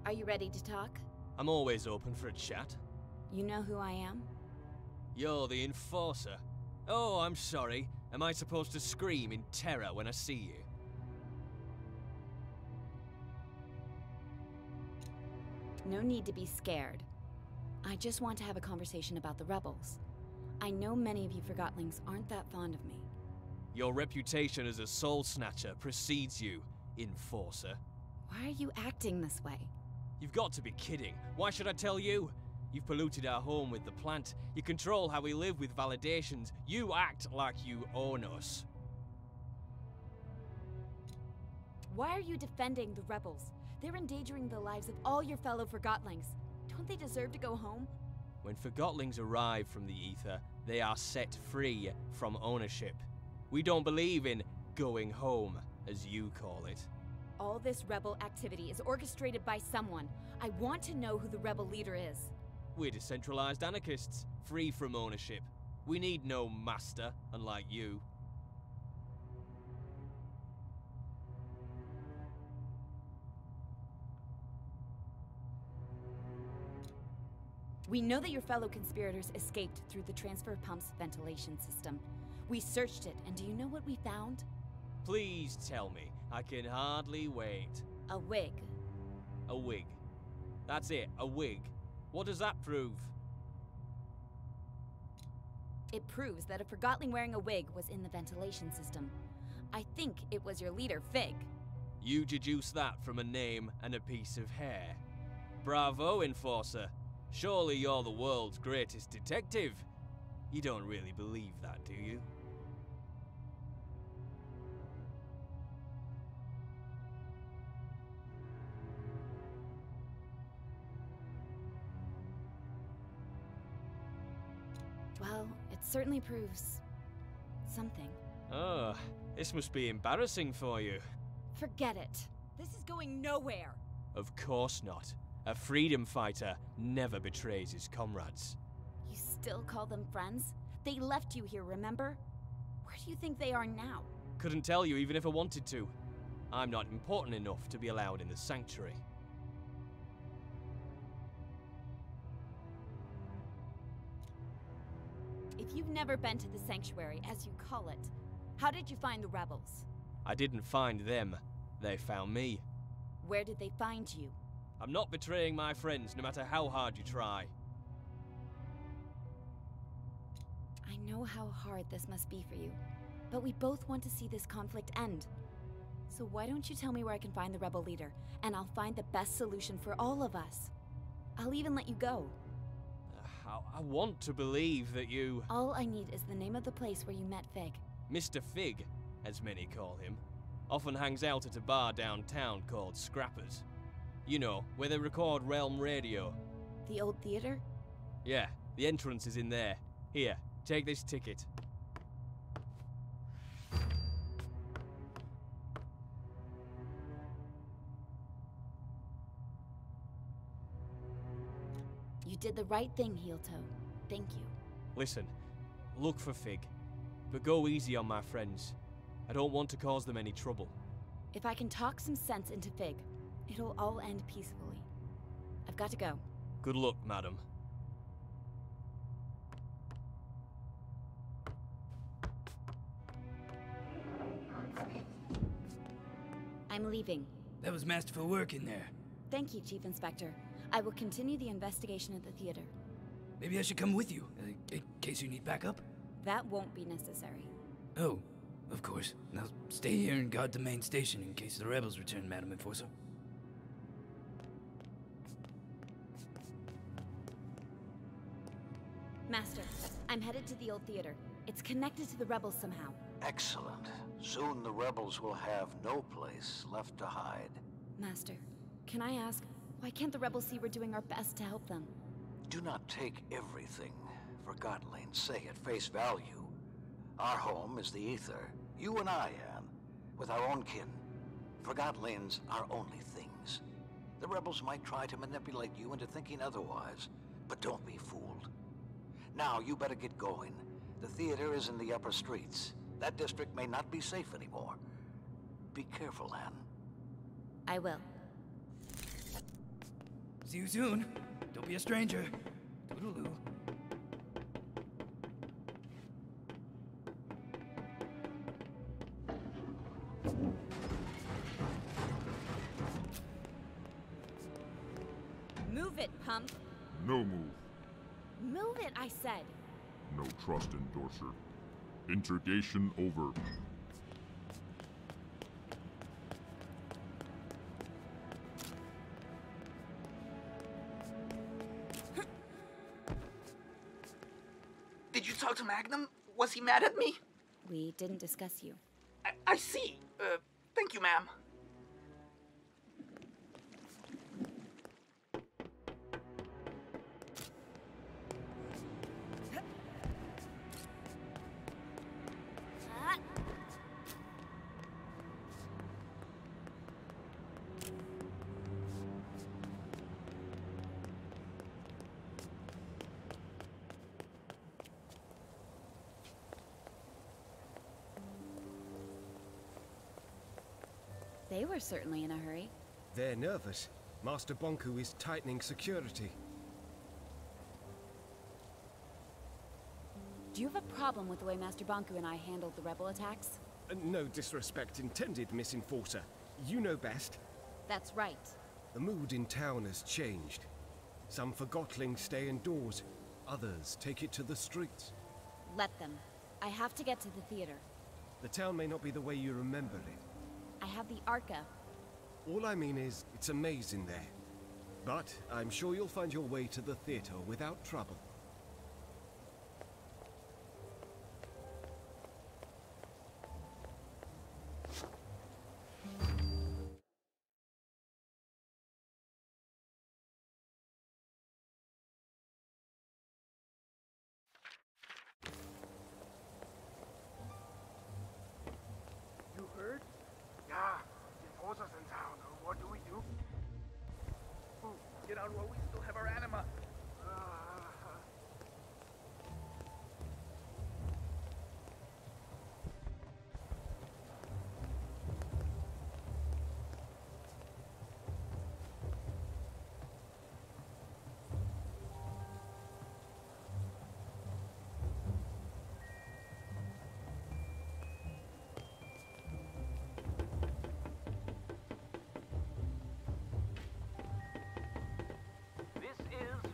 Are you ready to talk? I'm always open for a chat. You know who I am? You're the Enforcer. Oh, I'm sorry. Am I supposed to scream in terror when I see you? No need to be scared. I just want to have a conversation about the rebels. I know many of you Forgotlings aren't that fond of me. Your reputation as a soul snatcher precedes you, Enforcer. Why are you acting this way? You've got to be kidding. Why should I tell you? You've polluted our home with the plant. You control how we live with validations. You act like you own us. Why are you defending the rebels? They're endangering the lives of all your fellow Forgotlings. Don't they deserve to go home? When Forgotlings arrive from the Ether, they are set free from ownership. We don't believe in going home, as you call it. All this rebel activity is orchestrated by someone. I want to know who the rebel leader is. We're decentralized anarchists, free from ownership. We need no master, unlike you. We know that your fellow conspirators escaped through the transfer pump's ventilation system. We searched it, and do you know what we found? Please tell me. I can hardly wait. A wig. A wig. That's it, a wig. What does that prove? It proves that a Forgotling wearing a wig was in the ventilation system. I think it was your leader, Fig. You deduce that from a name and a piece of hair. Bravo, Enforcer. Surely you're the world's greatest detective. You don't really believe that, do you? Well, it certainly proves something. Oh, this must be embarrassing for you. Forget it. This is going nowhere. Of course not. A freedom fighter never betrays his comrades. You still call them friends? They left you here, remember? Where do you think they are now? Couldn't tell you even if I wanted to. I'm not important enough to be allowed in the sanctuary. If you've never been to the sanctuary, as you call it, how did you find the rebels? I didn't find them. They found me. Where did they find you? I'm not betraying my friends, no matter how hard you try. I know how hard this must be for you, but we both want to see this conflict end. So why don't you tell me where I can find the rebel leader, and I'll find the best solution for all of us. I'll even let you go. I want to believe that you... All I need is the name of the place where you met Fig. Mr. Fig, as many call him, often hangs out at a bar downtown called Scrappers. You know, where they record Realm Radio. The old theater? Yeah, the entrance is in there. Here, take this ticket. You did the right thing, Heel-Toe. Thank you. Listen, look for Fig, but go easy on my friends. I don't want to cause them any trouble. If I can talk some sense into Fig, it'll all end peacefully. I've got to go. Good luck, madam. I'm leaving. That was masterful work in there. Thank you, Chief Inspector. I will continue the investigation at the theater. Maybe I should come with you, in case you need backup? That won't be necessary. Oh, of course. Now stay here and guard the main station in case the rebels return, Madam Enforcer. Master, I'm headed to the old theater. It's connected to the rebels somehow. Excellent. Soon the rebels will have no place left to hide. Master, can I ask, why can't the rebels see we're doing our best to help them? Do not take everything Forgottlings say at face value. Our home is the Ether. You and I, Anne, with our own kin. Forgottlings are only things. The rebels might try to manipulate you into thinking otherwise, but don't be fooled. Now, you better get going. The theater is in the upper streets. That district may not be safe anymore. Be careful, Anne. I will. See you soon. Don't be a stranger. Toodaloo. Move it, pump. No move. Move it, I said. No trust, endorser. Interrogation over. Did you talk to Magnum? Was he mad at me? We didn't discuss you. I see. Thank you, ma'am. They were certainly in a hurry. They're nervous. Master Bonku is tightening security. Do you have a problem with the way Master Bonku and I handled the rebel attacks? No disrespect intended, Miss Enforcer. You know best. That's right. The mood in town has changed. Some Forgottlings stay indoors. Others take it to the streets. Let them. I have to get to the theater. The town may not be the way you remember it. I have the Arca. All I mean is, it's a maze in there. But I'm sure you'll find your way to the theater without trouble. You heard? Yeah, the enforcer's in town. What do we do? Get out while we still have our anima.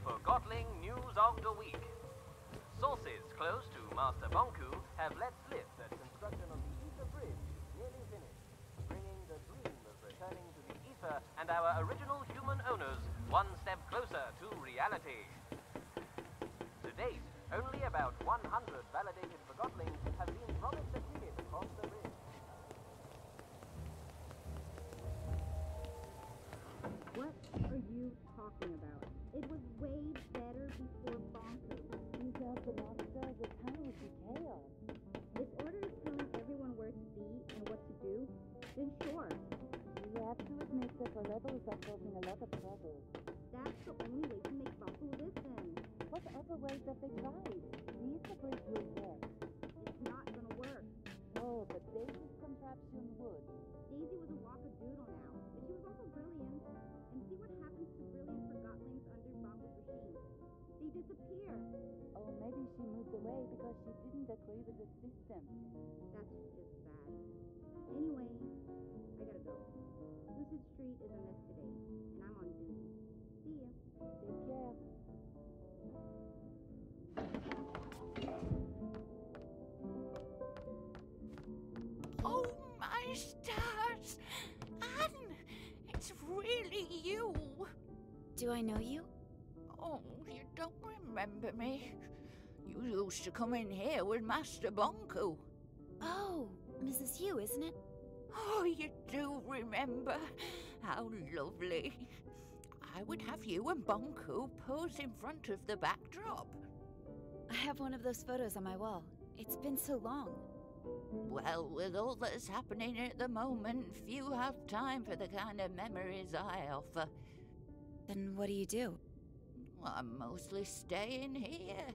Forgottling News of the Week. Sources close to Master Bonku have let slip that construction of the Ether Bridge is nearly finished, bringing the dream of returning to the Ether and our original human owners one step closer to reality. To date, only about 100 validated Forgottlings have been promised a ticket across the bridge. What are you talking about? It was way better before Bonku. Without the master, the town would be chaos. If Order is telling everyone where to be and what to do, then sure. You have to admit that the rebels are causing a lot of trouble. That's the only way to make Bonku listen. What other ways have they tried? The Ether Bridge will work. It's not gonna work. Oh, but Daisy's contraption would. Daisy was a wackadoodle now, but she was also brilliant. And see what happens to brilliant Forgottlings under Bonku's regime. They disappear. Oh, maybe she moved away because she didn't agree with the system. That's just sad. Anyway, I gotta go. Lucid Street is a mess today, and I'm on duty. See ya. Take care. Oh, my stars! Anne, it's really you! Do I know you? Oh, you don't remember me? You used to come in here with Master Bonku. Oh, Mrs. Hugh, isn't it? Oh, you do remember? How lovely. I would have you and Bonku pose in front of the backdrop. I have one of those photos on my wall. It's been so long. Well, with all that's happening at the moment, few have time for the kind of memories I offer. Then what do you do? I'm mostly staying here.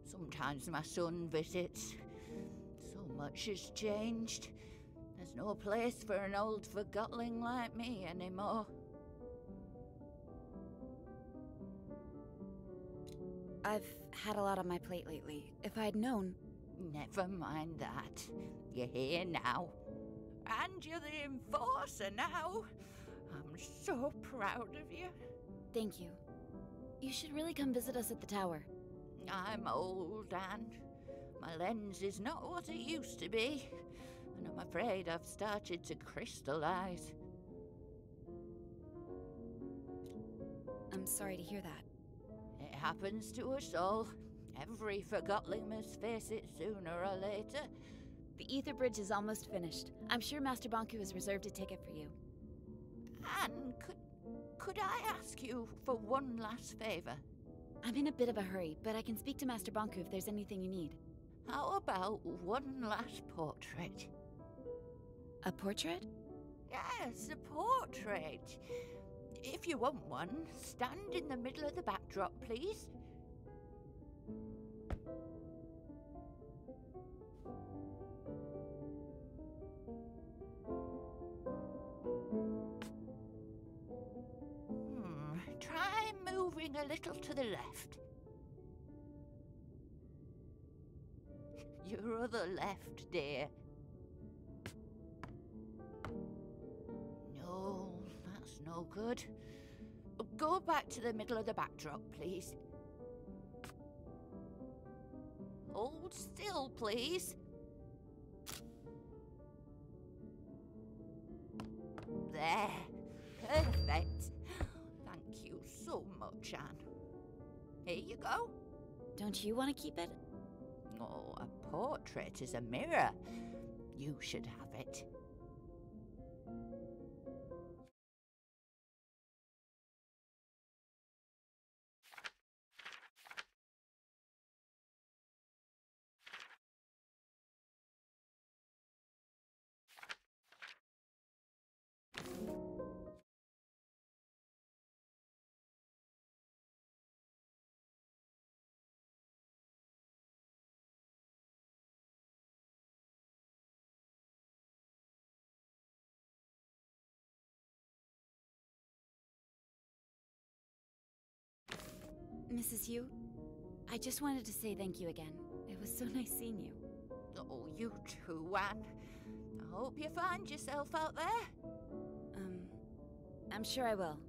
Sometimes my son visits. So much has changed. There's no place for an old forgotling like me anymore. I've had a lot on my plate lately. If I'd known... Never mind that. You're here now. And you're the enforcer now. I'm so proud of you. Thank you. You should really come visit us at the tower. I'm old, Anne. My lens is not what it used to be. And I'm afraid I've started to crystallize. I'm sorry to hear that. It happens to us all. Every forgotling must face it sooner or later. The Ether Bridge is almost finished. I'm sure Master Bonku has reserved a ticket for you. Anne, could I ask you for one last favor? I'm in a bit of a hurry, but I can speak to Master Bonku if there's anything you need. How about one last portrait? A portrait? Yes, a portrait. If you want one, stand in the middle of the backdrop, please. Try moving a little to the left. Your other left, dear. No, that's no good. Go back to the middle of the backdrop, please. Hold still, please. There. Perfect. Thank you so much, Anne. Here you go. Don't you want to keep it? Oh, a portrait is a mirror. You should have it. Mrs. Hugh, I just wanted to say thank you again. It was so nice seeing you. Oh, you too, Anne. I hope you find yourself out there. I'm sure I will.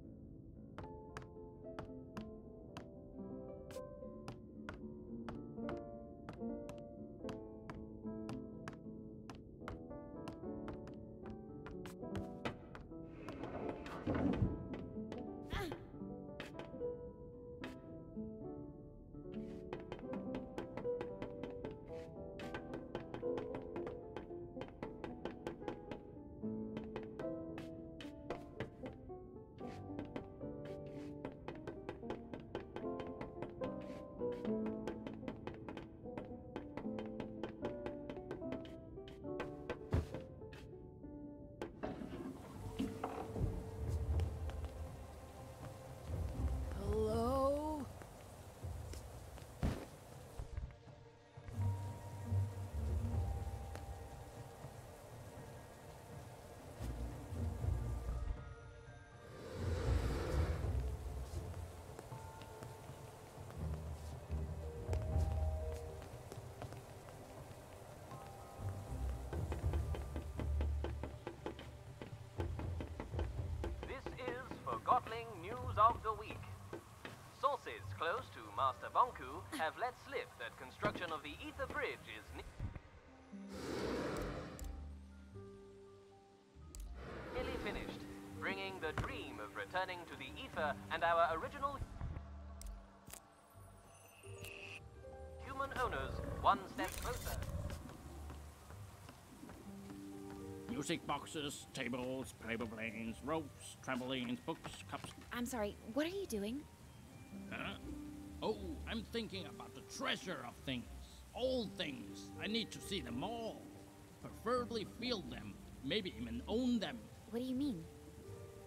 Forgotling News of the Week. Sources close to Master Bonku have let slip that construction of the Ether Bridge is nearly finished, bringing the dream of returning to the Ether and our original human human owners one step closer. Music boxes, tables, paper planes, ropes, trampolines, books, cups. I'm sorry, what are you doing? Huh? Oh, I'm thinking about the treasure of things. All things. I need to see them all. Preferably feel them. Maybe even own them. What do you mean?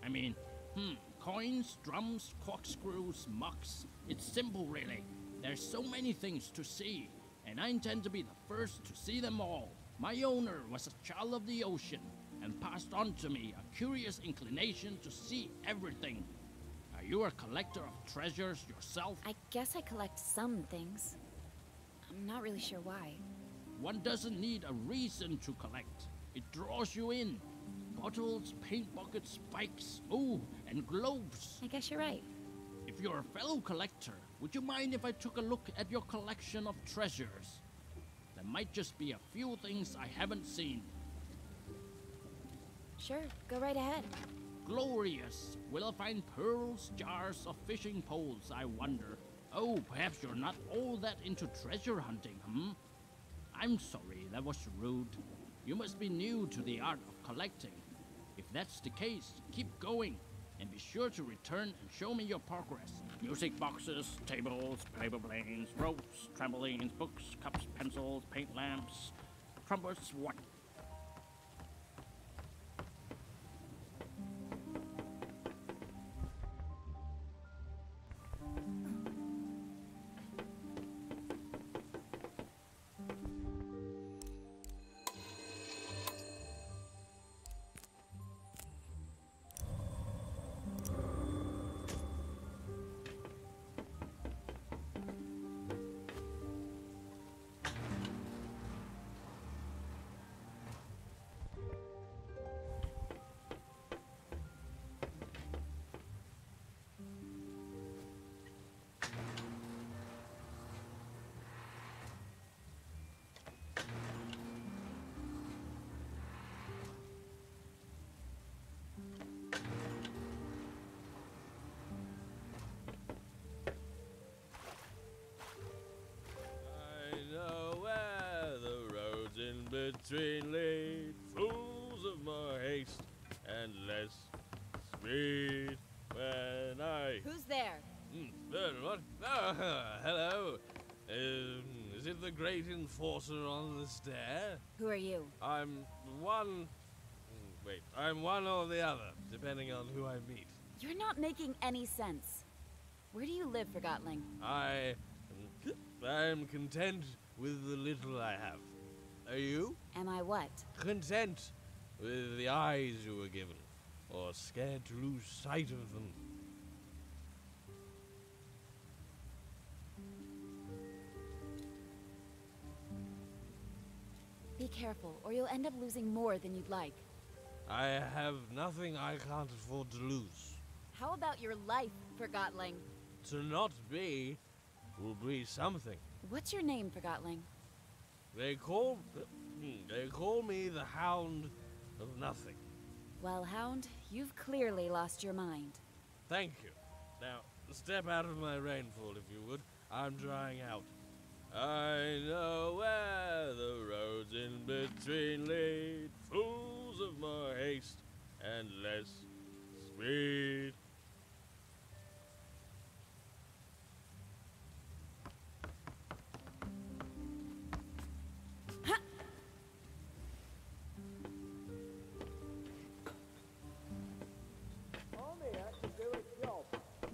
I mean, coins, drums, corkscrews, mugs. It's simple, really. There's so many things to see, and I intend to be the first to see them all. My owner was a child of the ocean, and passed on to me a curious inclination to see everything. Are you a collector of treasures yourself? I guess I collect some things. I'm not really sure why. One doesn't need a reason to collect. It draws you in. Bottles, paint buckets, spikes, and globes. I guess you're right. If you're a fellow collector, would you mind if I took a look at your collection of treasures? There might just be a few things I haven't seen. Sure, go right ahead. Glorious. Will I find pearls, jars, or fishing poles, I wonder? Oh, perhaps you're not all that into treasure hunting, I'm sorry, that was rude. You must be new to the art of collecting. If that's the case, keep going, and be sure to return and show me your progress. Music boxes, tables, paper planes, ropes, trampolines, books, cups, pencils, paint lamps, trumpets, what? Between lead, fools of more haste and less speed when I... Who's there? What? Oh, hello. Is it the great enforcer on the stair? Who are you? I'm one or the other, depending on who I meet. You're not making any sense. Where do you live, Forgotling? I'm content with the little I have. Are you? Am I what? Content with the eyes you were given, or scared to lose sight of them. Be careful, or you'll end up losing more than you'd like. I have nothing I can't afford to lose. How about your life, Forgotling? To not be will be something. What's your name, Forgotling? They call me the Hound of Nothing. Well, Hound, you've clearly lost your mind. Thank you. Now, step out of my rainfall, if you would. I'm drying out. I know where the roads in between lead, fools of more haste and less speed.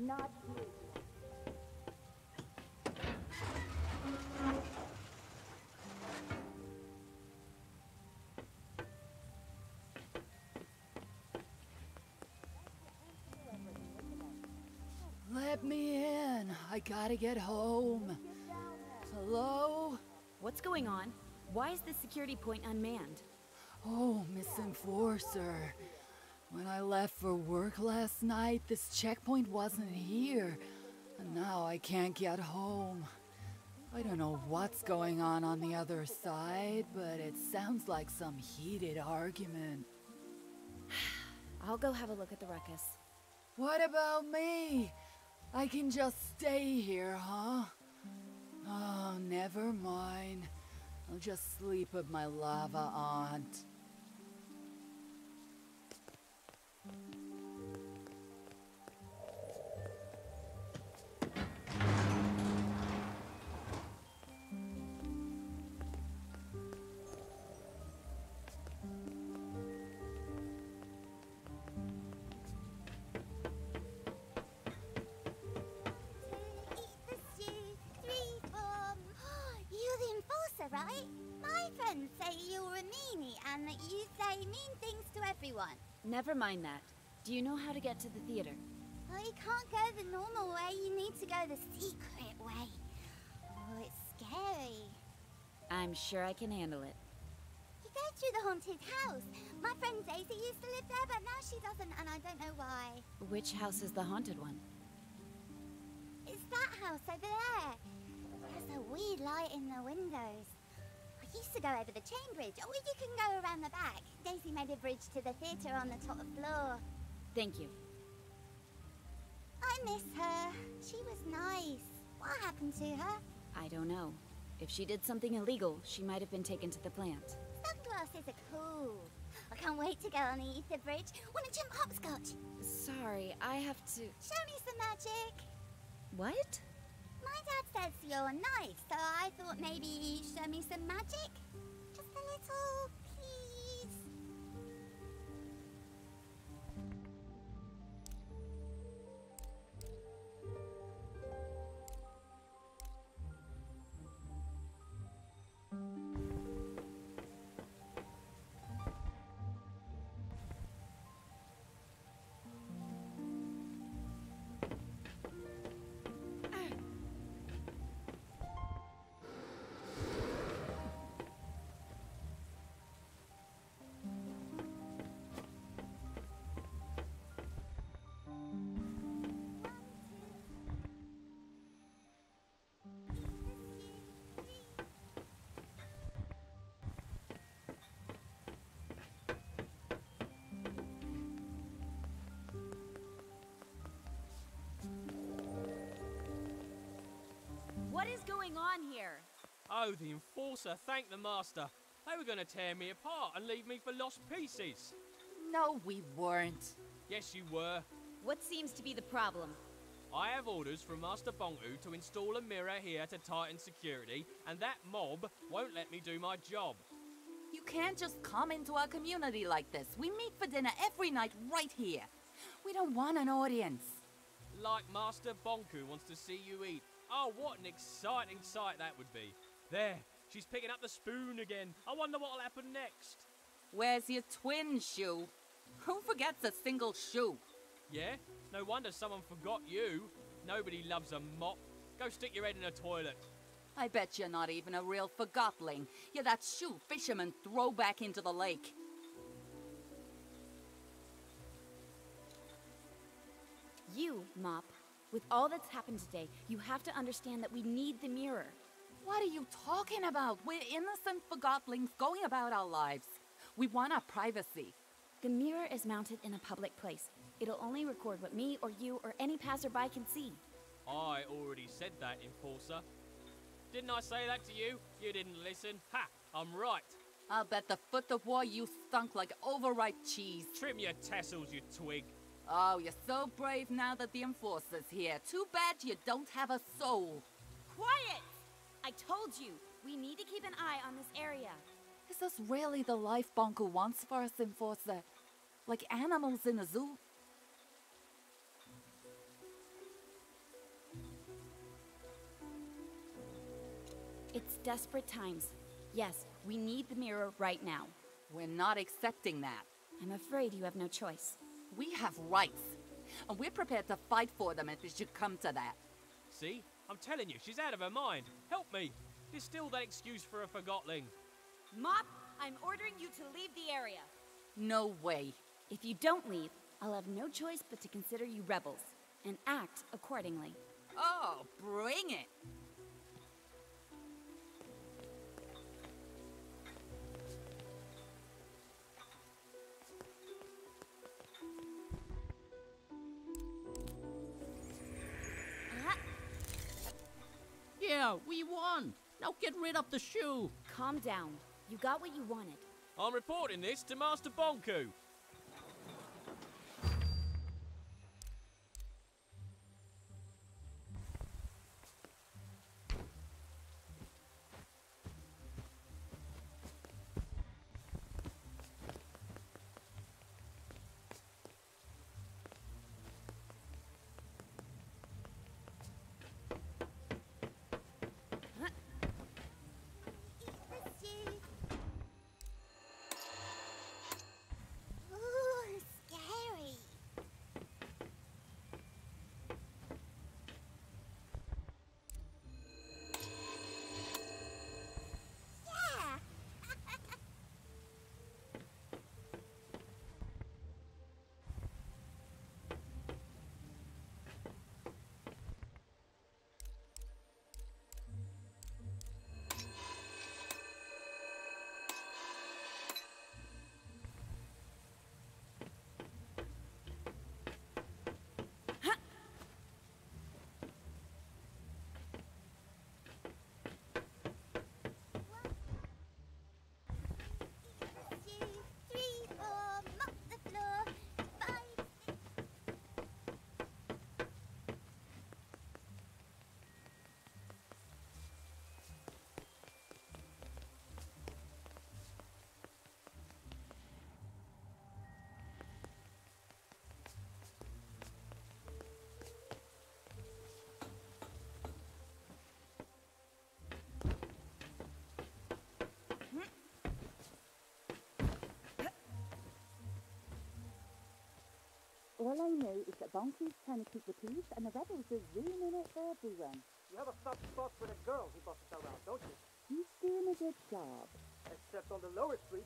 Not you. Let me in. I gotta get home. Hello? What's going on? Why is this security point unmanned? Oh, Miss Enforcer. When I left for work last night, this checkpoint wasn't here. And now I can't get home. I don't know what's going on the other side, but it sounds like some heated argument. I'll go have a look at the ruckus. What about me? I can just stay here, huh? Oh, never mind. I'll just sleep with my lava aunt. You're the enforcer, right? My friends say you're a meanie and that you say mean things to everyone. Never mind that. Do you know how to get to the theater? Oh, you can't go the normal way, you need to go the secret way. Oh, it's scary. I'm sure I can handle it. You go through the haunted house. My friend Daisy used to live there, but now she doesn't, and I don't know why. Which house is the haunted one? It's that house over there. There's a weird light in the windows. I used to go over the chain bridge, or you can go around the back. Daisy made a bridge to the theatre on the top floor. Thank you. I miss her. She was nice. What happened to her? I don't know. If she did something illegal, she might have been taken to the plant. Sunglasses are cool. I can't wait to go on the ether bridge. Wanna jump hopscotch? Sorry, I have to... Show me some magic. What? My dad says you're nice, so I thought maybe you'd show me some magic. Just a little, please. What is going on here? Oh, the Enforcer, thank the Master. They were going to tear me apart and leave me for lost pieces. No, we weren't. Yes, you were. What seems to be the problem? I have orders from Master Bonku to install a mirror here to tighten security, and that mob won't let me do my job. You can't just come into our community like this. We meet for dinner every night right here. We don't want an audience. Like Master Bonku wants to see you eat. Oh, what an exciting sight that would be. There, she's picking up the spoon again. I wonder what'll happen next. Where's your twin shoe? Who forgets a single shoe? Yeah? No wonder someone forgot you. Nobody loves a mop. Go stick your head in a toilet. I bet you're not even a real Forgotling. You're that shoe fishermen throw back into the lake. You, Mop, with all that's happened today, you have to understand that we need the mirror. What are you talking about? We're innocent Forgotlings going about our lives. We want our privacy. The mirror is mounted in a public place. It'll only record what me or you or any passerby can see. I already said that, Enforcer. Didn't I say that to you? You didn't listen. Ha! I'm right. I'll bet the foot of war you stunk like overripe cheese. Trim your tassels, you twig. Oh, you're so brave now that the Enforcer's here. Too bad you don't have a soul. Quiet! I told you, we need to keep an eye on this area. Is this really the life Bonku wants for us, Enforcer? Like animals in a zoo? It's desperate times. Yes, we need the mirror right now. We're not accepting that. I'm afraid you have no choice. We have rights, and we're prepared to fight for them if it should come to that. See? I'm telling you, she's out of her mind. Help me. There's still that excuse for a Forgotling. Mop, I'm ordering you to leave the area. No way. If you don't leave, I'll have no choice but to consider you rebels, and act accordingly. Oh, bring it! Yeah, we won. Now get rid of the shoe. Calm down. You got what you wanted. I'm reporting this to Master Bonku. Ooh, scary. Yeah. Two, three, four, mop the floor. 5, 6. All I know is that Bonku's trying to keep the peace, and the rebels are ruining it for everyone. You have a soft spot for the girl who bosses around, don't you? He's doing a good job. Except on the lower street.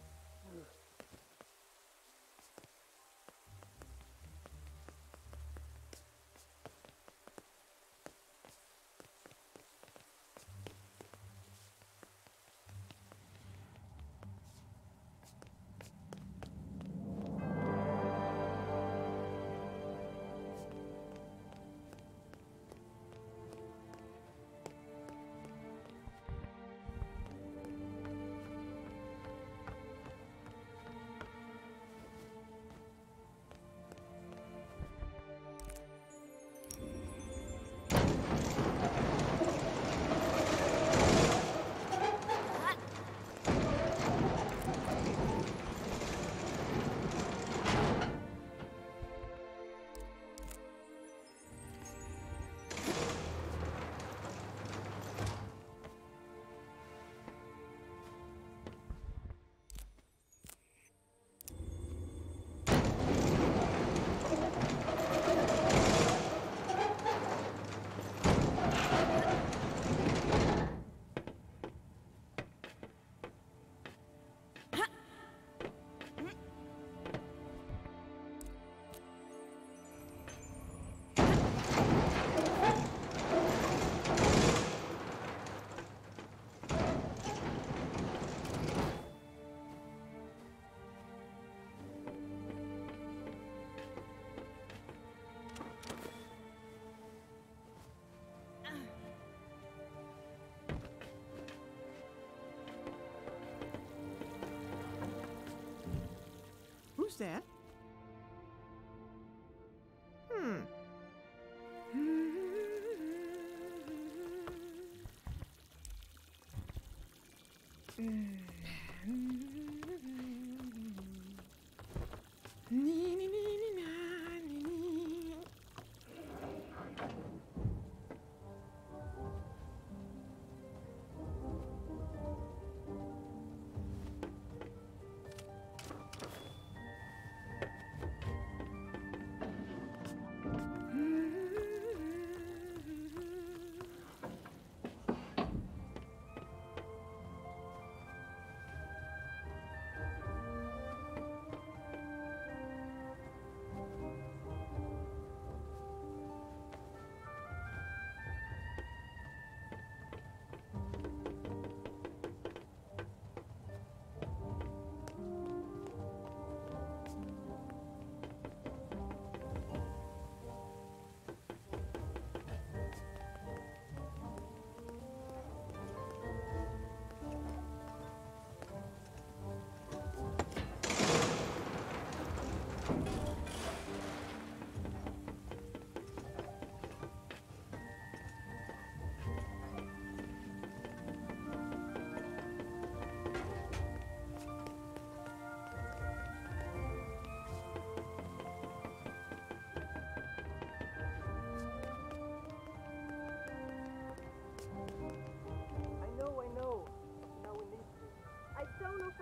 Who's that?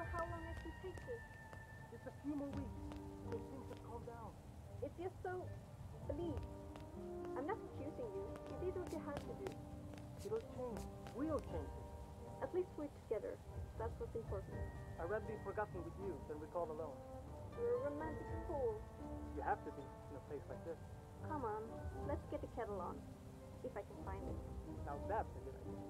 remember how long it will take this? Just a few more weeks. Then things have calmed down. It's just so... Believe. I'm not accusing you. You did what you had to do. It'll change. We'll change it. At least we're together. That's what's important. I'd rather be forgotten with you than recalled alone. You're a romantic fool. You have to be in a place like this. Come on, let's get the kettle on. If I can find it. Now that's a good idea.